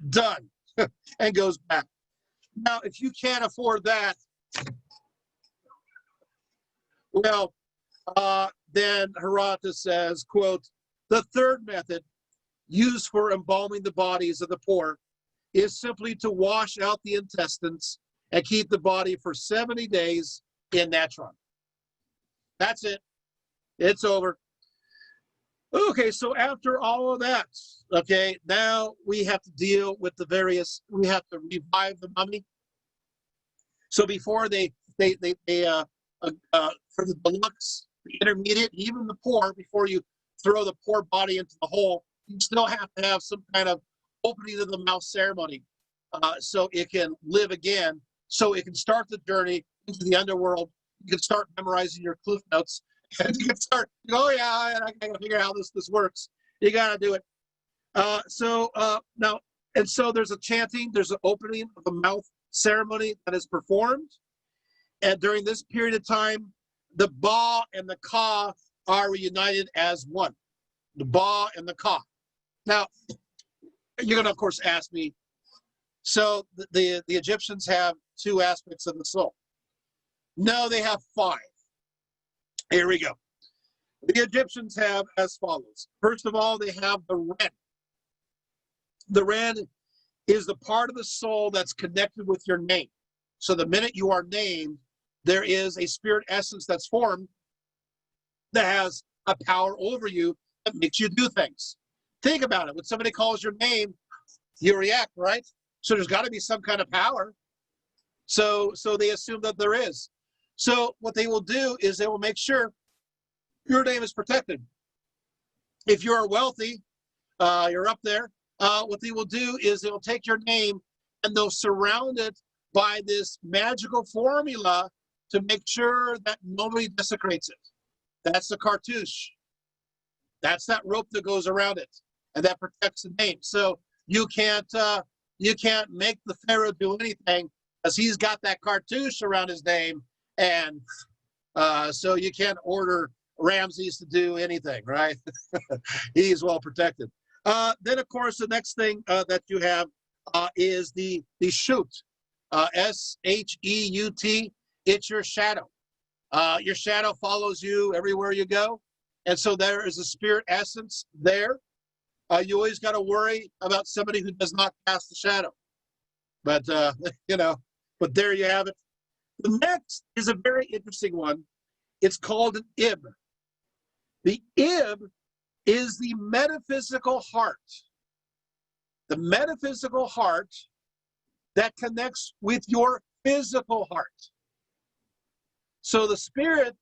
Done. And goes back. Now, if you can't afford that, well, then Herodotus says, quote, the third method used for embalming the bodies of the poor is simply to wash out the intestines and keep the body for 70 days in natron. That's it. It's over. Okay, so after all of that, okay, now we have to deal with we have to revive the mummy. So before for the deluxe, the intermediate, even the poor, before you throw the poor body into the hole, you still have to have some kind of opening of the mouth ceremony so it can live again, so it can start the journey into the underworld. You can start memorizing your cliff notes, and you can start, oh yeah, I gotta figure out how this works. You gotta do it. Now, and so there's a chanting, there's an opening of the mouth ceremony that is performed, and during this period of time, the Ba and the Ka are reunited as one. The Ba and the Ka. Now, you're going to, of course, ask me, so the Egyptians have two aspects of the soul. No, they have 5. Here we go. The Egyptians have as follows. First of all, they have the Ren. The Ren is the part of the soul that's connected with your name. So the minute you are named, there is a spirit essence that's formed that has a power over you that makes you do things. Think about it. When somebody calls your name, you react, right? So there's got to be some kind of power. So they assume that there is. So what they will do is they will make sure your name is protected. If you're wealthy, you're up there, what they will do is they will take your name and they'll surround it by this magical formula to make sure that nobody desecrates it. That's the cartouche. That's that rope that goes around it, and that protects the name. So you can't make the pharaoh do anything because he's got that cartouche around his name, and so you can't order Ramses to do anything, right? He's well protected. Then, of course, the next thing that you have is the shoot, S-H-E-U-T. It's your shadow. Your shadow follows you everywhere you go. And so there is a spirit essence there. You always got to worry about somebody who does not cast the shadow. But, but there you have it. The next is a very interesting one. It's called an ib. The ib is the metaphysical heart. The metaphysical heart that connects with your physical heart. So the spirit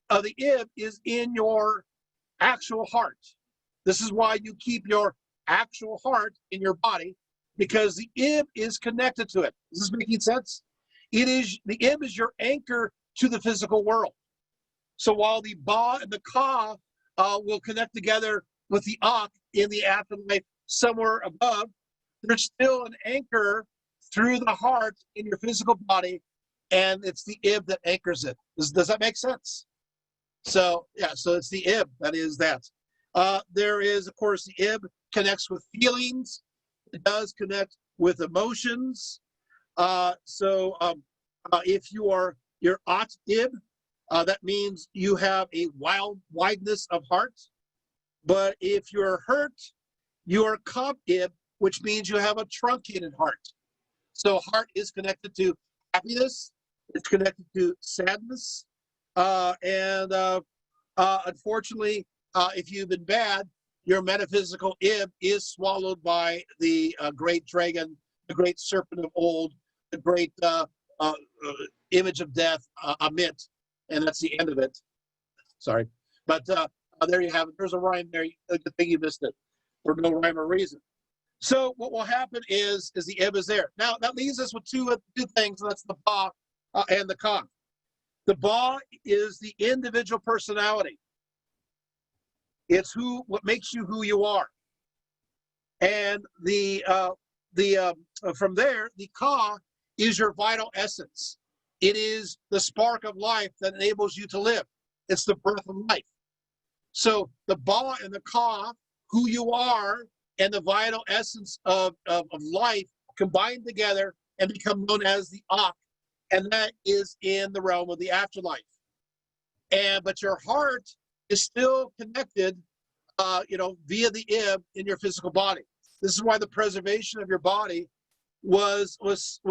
of the ib is in your actual heart. This is why you keep your actual heart in your body, because the ib is connected to it. Is this making sense? The ib is your anchor to the physical world. So while the ba and the ka will connect together with the ak in the afterlife somewhere above, there's still an anchor through the heart in your physical body, and it's the ib that anchors it. Does that make sense? So yeah, so it's the ib that is that. There is, of course, the ib connects with feelings. It does connect with emotions. If you are your at ib, that means you have a wideness of heart. But if you're hurt, you are kap ib, which means you have a truncated heart. So heart is connected to happiness. It's connected to sadness. Unfortunately, if you've been bad, your metaphysical ib is swallowed by the great dragon, the great serpent of old, the great image of death, Amit, and that's the end of it. Sorry. But there you have it. There's a rhyme there. Good thing you missed it for no rhyme or reason. So what will happen is the ib is there. Now, that leaves us with two things, and that's the ba and the ka. The ba is the individual personality. It's what makes you who you are. And from there, the ka is your vital essence. It is the spark of life that enables you to live. It's the breath of life. So the ba and the ka, who you are, and the vital essence of life combine together and become known as the ak, and that is in the realm of the afterlife. But your heart is still connected, via the ib in your physical body. This is why the preservation of your body was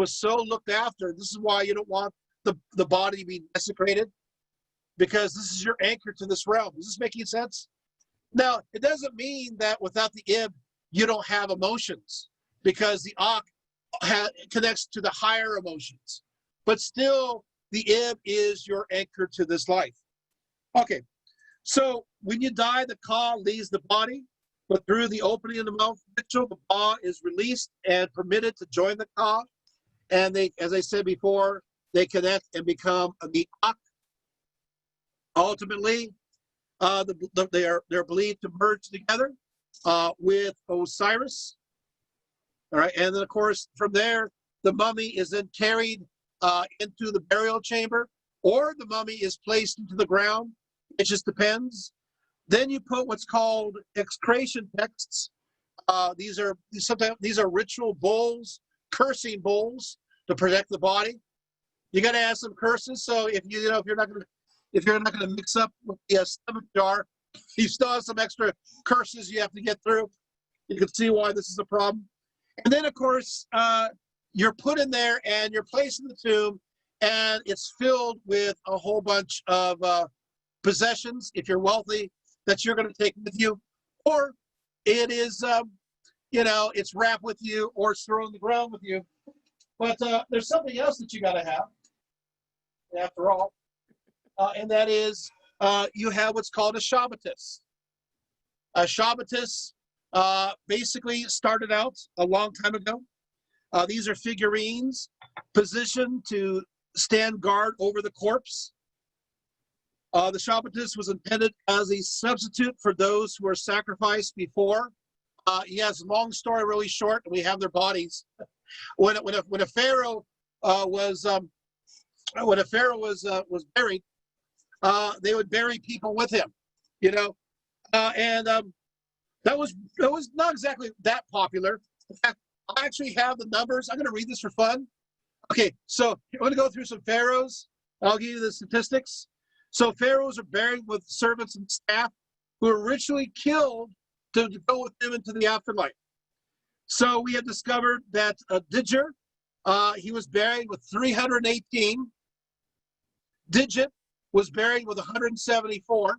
so looked after. This is why you don't want the body to be desecrated, because this is your anchor to this realm. Is this making sense? Now, it doesn't mean that without the ib, you don't have emotions, because the ak connects to the higher emotions. But still, the ib is your anchor to this life. Okay, so when you die, the ka leaves the body, but through the opening of the mouth ritual, the ba is released and permitted to join the ka. And they, as I said before, they connect and become the ak. Ultimately, they're believed to merge together with Osiris. All right, and then of course from there, the mummy is then carried into the burial chamber, or the mummy is placed into the ground. It just depends. Then you put what's called execration texts. These are ritual bowls, cursing bowls to protect the body. You got to add some curses. So if you're not going to mix up with the stomach jar, you still have some extra curses you have to get through. You can see why this is a problem. And then of course you're put in there and you're placed in the tomb, and it's filled with a whole bunch of possessions, if you're wealthy, that you're going to take with you, or it is, it's wrapped with you, or it's thrown on the ground with you. But there's something else that you got to have, after all, and that is you have what's called a Shabbatus. A Shabbatus basically started out a long time ago. These are figurines positioned to stand guard over the corpse. The Shabbatus was intended as a substitute for those who were sacrificed before. Yes, long story, really short. We have their bodies. When a pharaoh was buried, they would bury people with him, and that was not exactly that popular. In fact, I actually have the numbers. I'm going to read this for fun. Okay, so I'm going to go through some pharaohs. I'll give you the statistics. So pharaohs are buried with servants and staff who are ritually killed to go with them into the afterlife. So we have discovered that Diger, he was buried with 318. Digit was buried with 174.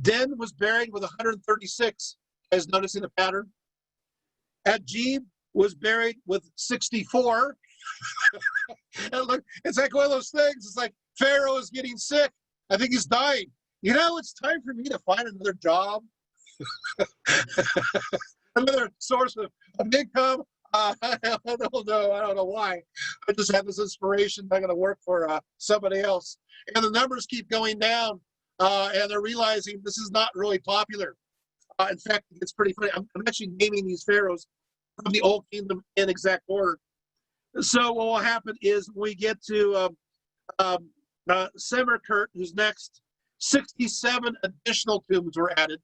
Den was buried with 136, as noticing the pattern. Adjib was buried with 64. And look, it's like one of those things. It's like Pharaoh is getting sick. I think he's dying. You know, it's time for me to find another job, another source of income. I don't know why. I just have this inspiration. I'm going to work for somebody else. And the numbers keep going down, and they're realizing this is not really popular. In fact, it's pretty funny. I'm actually naming these pharaohs from the Old Kingdom in exact order. So what will happen is we get to Semerkert, who's next. 67 additional tombs were added.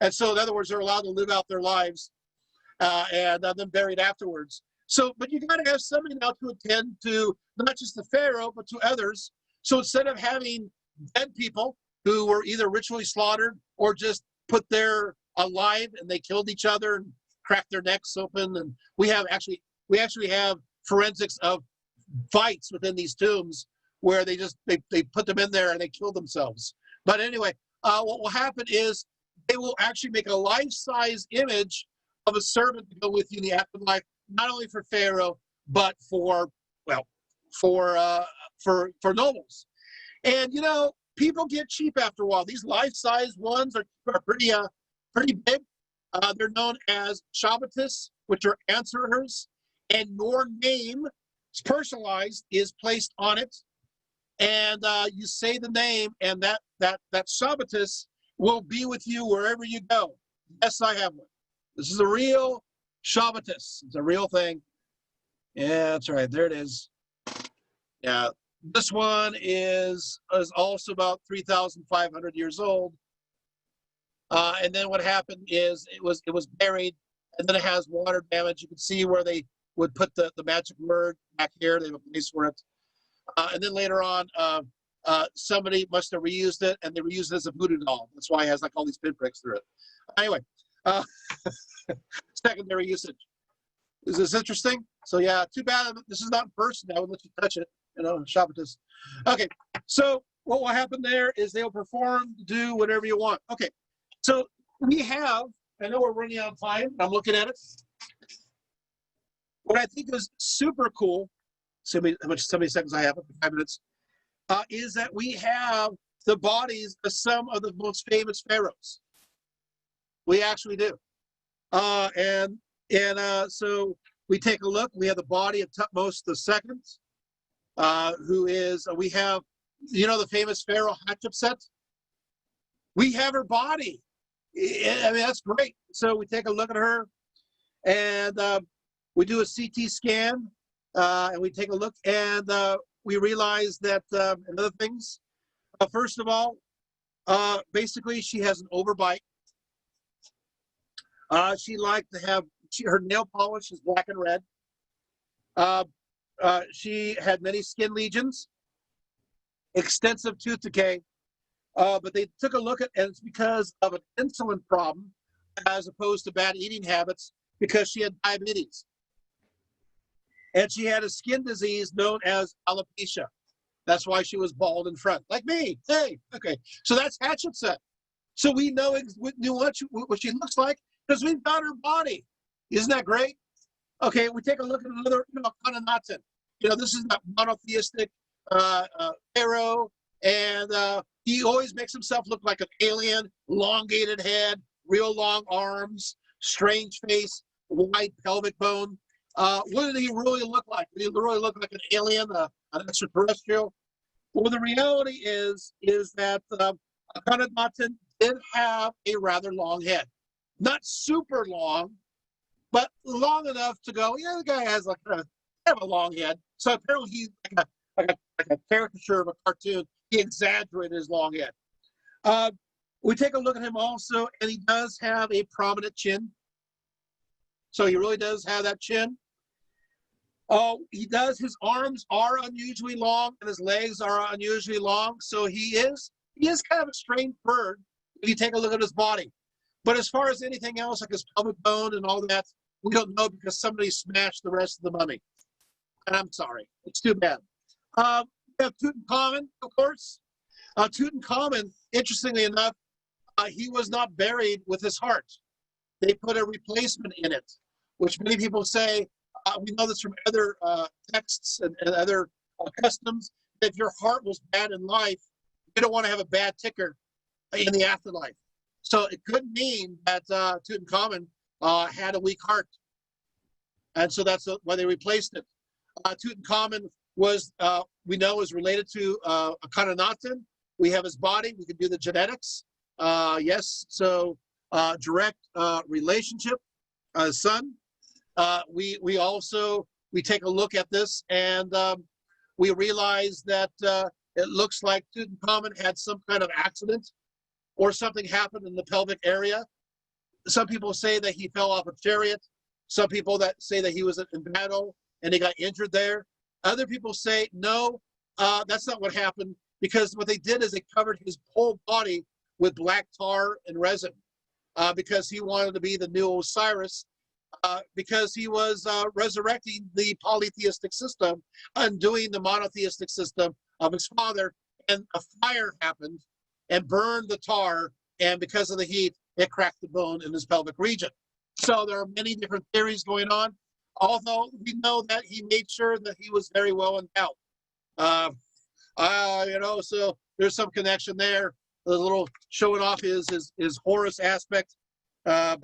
And so, in other words, they're allowed to live out their lives and then buried afterwards. So, but you got to have somebody now to attend to not just the pharaoh, but to others. So instead of having dead people who were either ritually slaughtered or just put there alive and they killed each other and cracked their necks open, and we actually have forensics of fights within these tombs where they put them in there and they kill themselves. But anyway, what will happen is they will actually make a life-size image of a servant to go with you in the afterlife, not only for Pharaoh, but for nobles. And you know, people get cheap after a while. These life-size ones are pretty big. They're known as Shabbatis, which are answerers, and your name, personalized, is placed on it. And you say the name, and that Shabbatis will be with you wherever you go. Yes, I have one. This is a real Shabbatis. It's a real thing. Yeah, that's right. There it is. Yeah, this one is also about 3,500 years old. And then what happened is it was buried, and then it has water damage. You can see where they would put the magic word back here. They have a place for it. And then later on, somebody must have reused it, and they reused it as a voodoo doll. That's why it has like all these pinpricks through it. Anyway, secondary usage. Is this interesting? So yeah, too bad this is not in person. I would let you touch it, you know, shop at this. Okay, so what will happen there is they'll perform, do whatever you want. Okay, so we have, I know we're running out of time. I'm looking at it. What I think is super cool, so many seconds I have, 5 minutes, is that we have the bodies of some of the most famous pharaohs. We actually do. So we take a look. We have the body of Thutmose II, who is, we have, you know, the famous pharaoh Hatshepsut. We have her body. I mean, that's great. So we take a look at her, and we do a CT scan, and we take a look, and we realize that, and other things. First of all, basically, she has an overbite. She liked to have, her nail polish is black and red. She had many skin lesions, extensive tooth decay, but they took a look at, and it's because of an insulin problem as opposed to bad eating habits, because she had diabetes. And she had a skin disease known as alopecia. That's why she was bald in front, like me. Hey, okay. So that's Hatshepsut. So we knew what she looks like because we found her body. Isn't that great? Okay, we take a look at another, Akhenaten. This is that monotheistic pharaoh, and he always makes himself look like an alien, elongated head, real long arms, strange face, wide pelvic bone. What did he really look like? Did he really look like an alien, an extraterrestrial? Well, the reality is that Akhenaten did have a rather long head. Not super long, but long enough to go, yeah, the guy has like kind of a long head. So apparently he's like a caricature of a cartoon. He exaggerated his long head. We take a look at him also, and he does have a prominent chin. So he really does have that chin. Oh, he does. His arms are unusually long and his legs are unusually long. So he is kind of a strange bird if you take a look at his body. But as far as anything else, like his pelvic bone and all that, we don't know because somebody smashed the rest of the mummy. And I'm sorry. It's too bad. We have Tutankhamun, of course. Tutankhamun, interestingly enough, he was not buried with his heart. They put a replacement in it, which many people say, we know this from other texts and other customs, that if your heart was bad in life, you don't want to have a bad ticker in the afterlife. So it could mean that Tutankhamun had a weak heart. And so that's why they replaced it. Tutankhamun was, we know, is related to Akhenaten. We have his body. We can do the genetics. Yes, so direct relationship, son. We also take a look at this and we realize that it looks like Tutankhamun had some kind of accident or something happened in the pelvic area. Some people say that he fell off a chariot. Some people that say that he was in battle and he got injured there. Other people say, no, that's not what happened, because what they did is they covered his whole body with black tar and resin because he wanted to be the new Osiris, because he was resurrecting the polytheistic system, undoing the monotheistic system of his father, and a fire happened and burned the tar, and because of the heat, it cracked the bone in his pelvic region. So there are many different theories going on, although we know that he made sure that he was very well endowed. So there's some connection there. The little showing off his Horus aspect. Yeah.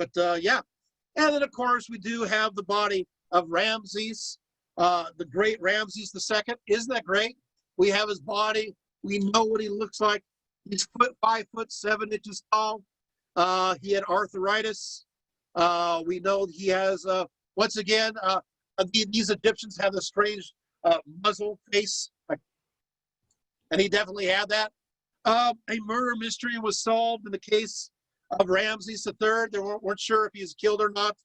And then, of course, we do have the body of Ramses, the great Ramses II. Isn't that great? We have his body. We know what he looks like. He's 5'7" tall. He had arthritis. We know he has, once again, these Egyptians have a strange muzzle face, and he definitely had that. A murder mystery was solved in the case of Ramses III. They weren't sure if he was killed or not.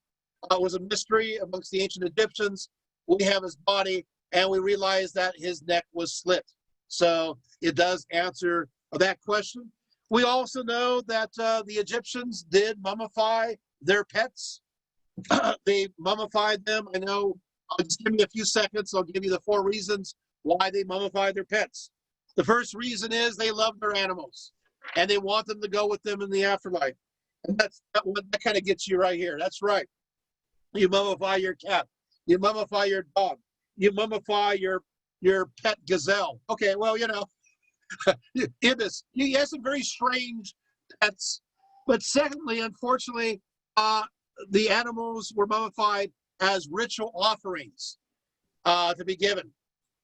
It was a mystery amongst the ancient Egyptians. We have his body, and we realize that his neck was slit. So it does answer that question. We also know that the Egyptians did mummify their pets. They mummified them. I know, just give me a few seconds. I'll give you the 4 reasons why they mummified their pets. The first reason is they love their animals, and they want them to go with them in the afterlife. And that kind of gets you right here. That's right. You mummify your cat. You mummify your dog. You mummify your pet gazelle. Okay, well, Ibis. He has some very strange pets. But secondly, unfortunately, the animals were mummified as ritual offerings to be given.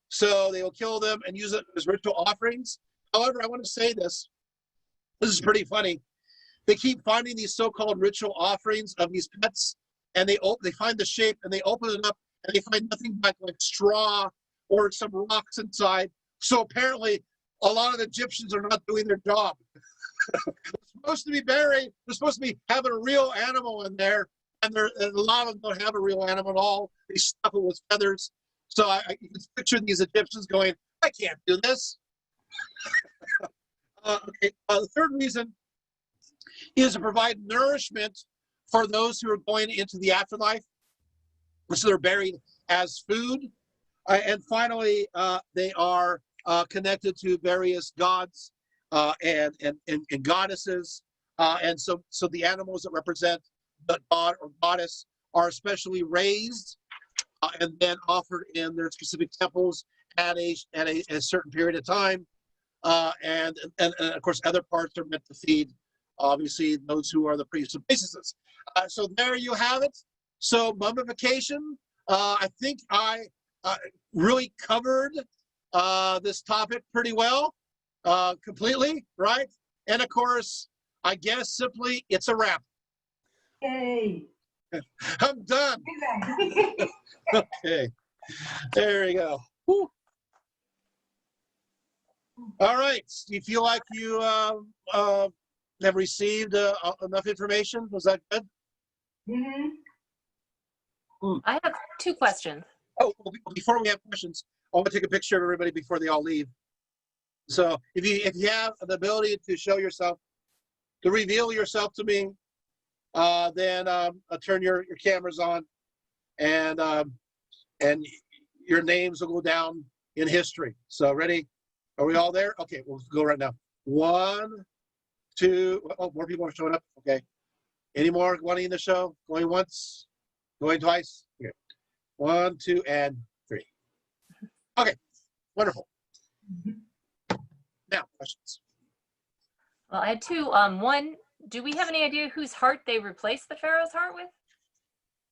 So they will kill them and use it as ritual offerings. However, I want to say this. This is pretty funny. They keep finding these so-called ritual offerings of these pets, and they find the shape, and they open it up, and they find nothing but like straw or some rocks inside. So apparently, a lot of the Egyptians are not doing their job. They're supposed to be buried. They're supposed to be having a real animal in there, and a lot of them don't have a real animal at all. They stuff it with feathers. So you can picture these Egyptians going, I can't do this. Okay. The third reason is to provide nourishment for those who are going into the afterlife. So they're buried as food. And finally, they are connected to various gods and goddesses. And so the animals that represent the god or goddess are especially raised and then offered in their specific temples at a certain period of time. And of course, other parts are meant to feed, obviously, those who are the priests and priestesses. So there you have it. So mummification, I think I really covered this topic pretty well, completely, right? And of course, I guess simply it's a wrap. Yay. I'm done. Okay, there you go. Whew. All right, do you feel like you have received enough information? Was that good? Mm-hmm. I have two questions. Oh, well, before we have questions, I want to take a picture of everybody before they all leave. So if you have the ability to show yourself, to reveal yourself to me, then turn your cameras on, and your names will go down in history. So ready? Are we all there? Okay, we'll go right now. 1, 2. Oh, more people are showing up. Okay. Any more wanting in the show? Going once? Going twice? Okay. 1, 2, and 3. Okay. Wonderful. Now, questions. Well, I had two. One, do we have any idea whose heart they replaced the pharaoh's heart with?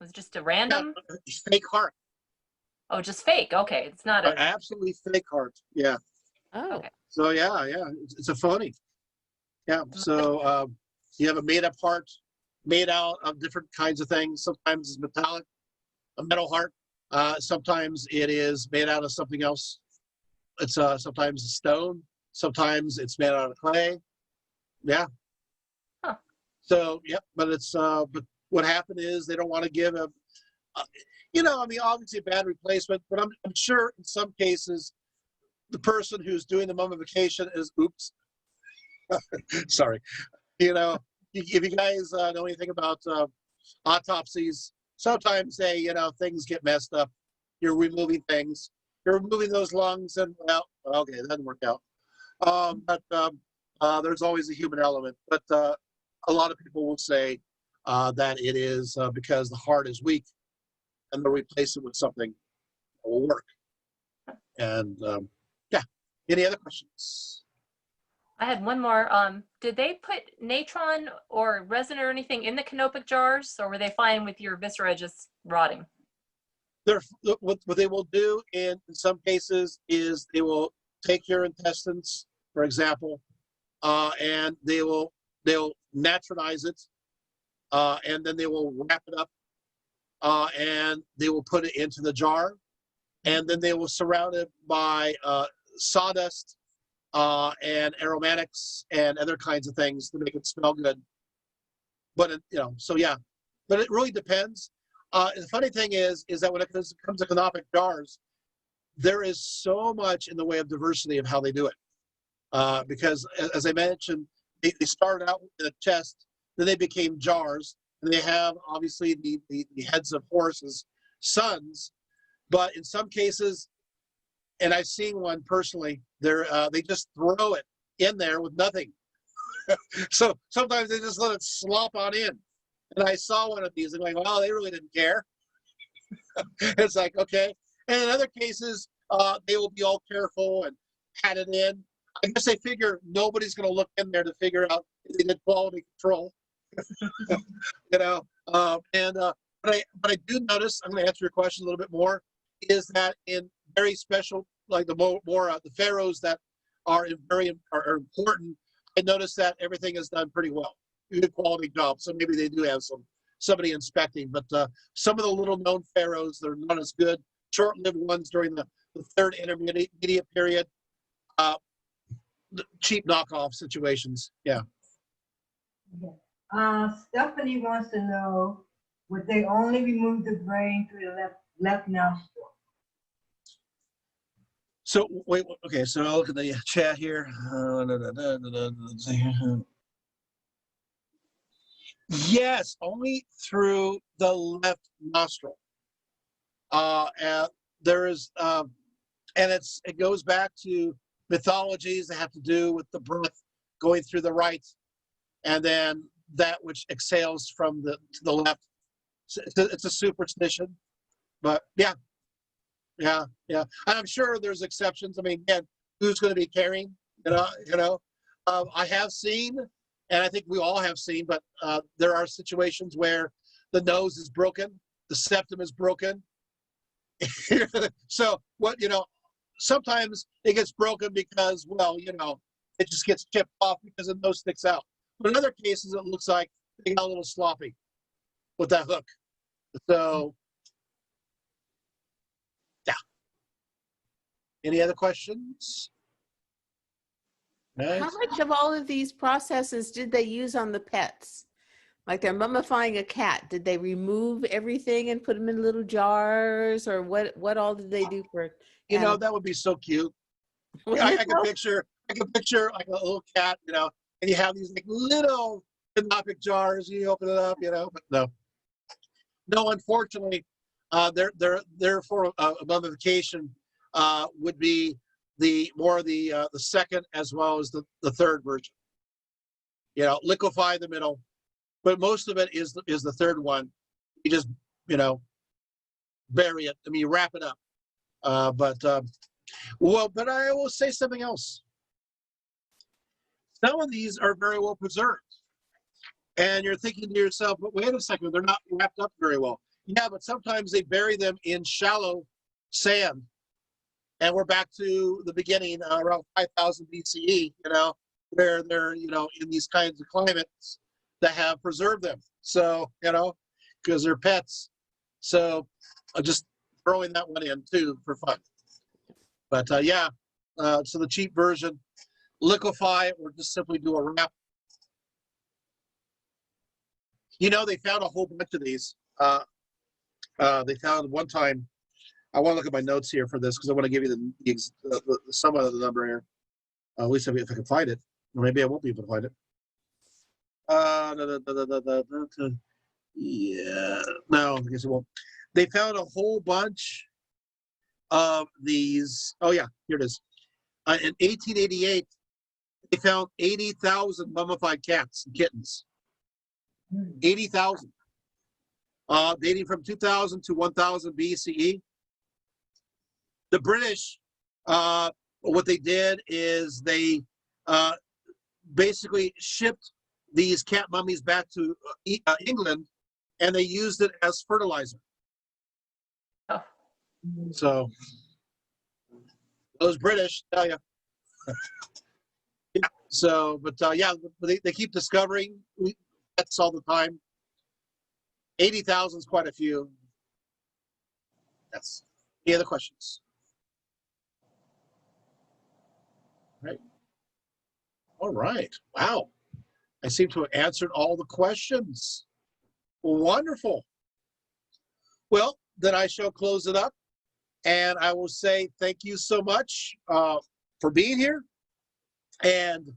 Was it just a random? Yeah, fake heart. Oh, just fake. Okay, it's not a. Absolutely fake heart. Yeah. Oh. Okay. So yeah, it's a phony. Yeah. So you have a made-up heart, made out of different kinds of things. Sometimes it's metallic, a metal heart. Sometimes it is made out of something else. It's sometimes a stone. Sometimes it's made out of clay. Yeah. Huh. So yeah, but it's but what happened is they don't want to give a, I mean, obviously a bad replacement, but I'm sure in some cases the person who's doing the mummification is oops. Sorry. If you guys know anything about autopsies, sometimes things get messed up. You're removing things. You're removing those lungs, and well, okay, that didn't work out. But there's always a human element. But a lot of people will say that it is because the heart is weak, and they'll replace it with something that will work. And yeah, any other questions? I had one more. Did they put natron or resin or anything in the canopic jars, or were they fine with your viscera just rotting? What they will do in some cases is they will take your intestines, for example, and they'll naturalize it, and then they will wrap it up, and they will put it into the jar, and then they will surround it by sawdust and aromatics and other kinds of things to make it smell good. But so yeah, but it really depends. The funny thing is that when it comes to canopic jars, there is so much in the way of diversity of how they do it. Because as I mentioned, they started out in a chest, then they became jars, and they have obviously the heads of Horus's sons. But in some cases, and I've seen one personally, they just throw it in there with nothing. So sometimes they just let it slop on in. And I saw one of these and going, well, they really didn't care. It's like, okay. And in other cases, they will be all careful and pat it in. I guess they figure nobody's going to look in there to figure out if they did quality control. But I do notice, I'm going to answer your question a little bit more, is that in very special, like the the pharaohs that are are important, I notice that everything is done pretty well. Good quality job. So maybe they do have somebody inspecting, but some of the little known pharaohs that are not as good, short-lived ones during the third intermediate period, cheap knockoff situations. Yeah. Stephanie wants to know, would they only remove the brain through the left nostril? So wait, okay. So I'll look at the chat here. Yes, only through the left nostril. There is, and it goes back to mythologies that have to do with the breath going through the right, and then that which exhales from to the left. It's a superstition, but yeah. And I'm sure there's exceptions. I mean, again, who's going to be carrying? I have seen. And I think we all have seen, but there are situations where the nose is broken, the septum is broken. So sometimes it gets broken because, it just gets chipped off because the nose sticks out. But in other cases, it looks like they got a little sloppy with that hook. So, yeah. Any other questions? Nice. How much of all of these processes did they use on the pets? Like they're mummifying a cat. Did they remove everything and put them in little jars, or what all did they do for You know, animals? that would be so cute. Wouldn't I it can though? picture like a little cat, you know, and you have these like little canopic jars. You open it up, you know, but no. Unfortunately, their form of mummification would be the second as well as the third version. You know, liquefy the middle, but most of it is the third one. You just, you know, bury it. I mean, you wrap it up. But I will say something else. Some of these are very well preserved, and you're thinking to yourself, "But wait a second, they're not wrapped up very well." Yeah, but sometimes they bury them in shallow sand, and we're back to the beginning, around 5000 BCE. You know, where they're, you know, in these kinds of climates that have preserved them. So, you know, because they're pets. So, just throwing that one in too for fun. But yeah, so the cheap version, liquefy or just simply do a wrap. You know, they found a whole bunch of these. They found one time. I want to look at my notes here for this because I want to give you the sum of the number here. At least if I can find it. Or maybe I won't be able to find it. Yeah, no, I guess it won't. They found a whole bunch of these. Oh yeah, here it is. In 1888, they found 80,000 mummified cats and kittens. 80,000. Dating from 2000 to 1000 BCE. The British, what they did is they basically shipped these cat mummies back to England, and they used it as fertilizer. Oh. So those British, tell you. Yeah. So, but yeah, they keep discovering pets all the time. 80,000 is quite a few. Yes. Any other questions? Right. All right. Wow. I seem to have answered all the questions. Wonderful. Well, then I shall close it up. And I will say thank you so much for being here. And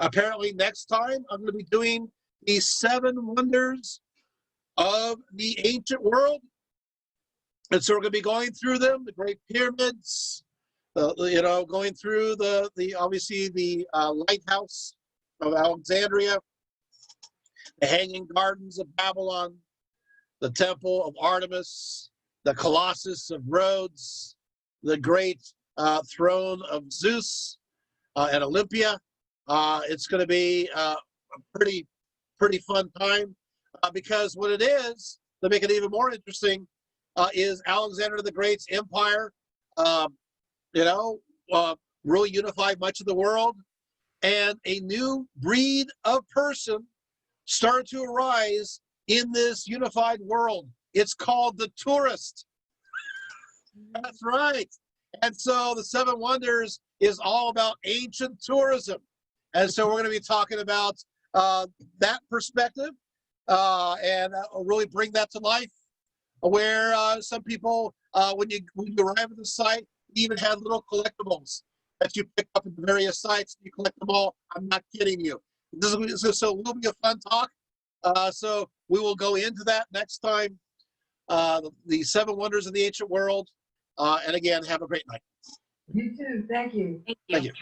apparently next time I'm going to be doing the 7 wonders of the ancient world. And so we're going to be going through them, the Great Pyramids, you know, going through the obviously the lighthouse of Alexandria, the Hanging Gardens of Babylon, the Temple of Artemis, the Colossus of Rhodes, the great throne of Zeus and Olympia. It's going to be a pretty fun time because what it is, to make it even more interesting, is Alexander the Great's empire, you know, really unified much of the world, and a new breed of person started to arise in this unified world. It's called the tourist. That's right. And so the 7 wonders is all about ancient tourism. And so we're going to be talking about that perspective and really bring that to life, where some people, when you arrive at the site, you even have little collectibles that you pick up at the various sites. You collect them all. I'm not kidding you. So it will be a fun talk. So we will go into that next time. The 7 wonders of the ancient world. And again, have a great night. You too. Thank you. Thank you. Thank you.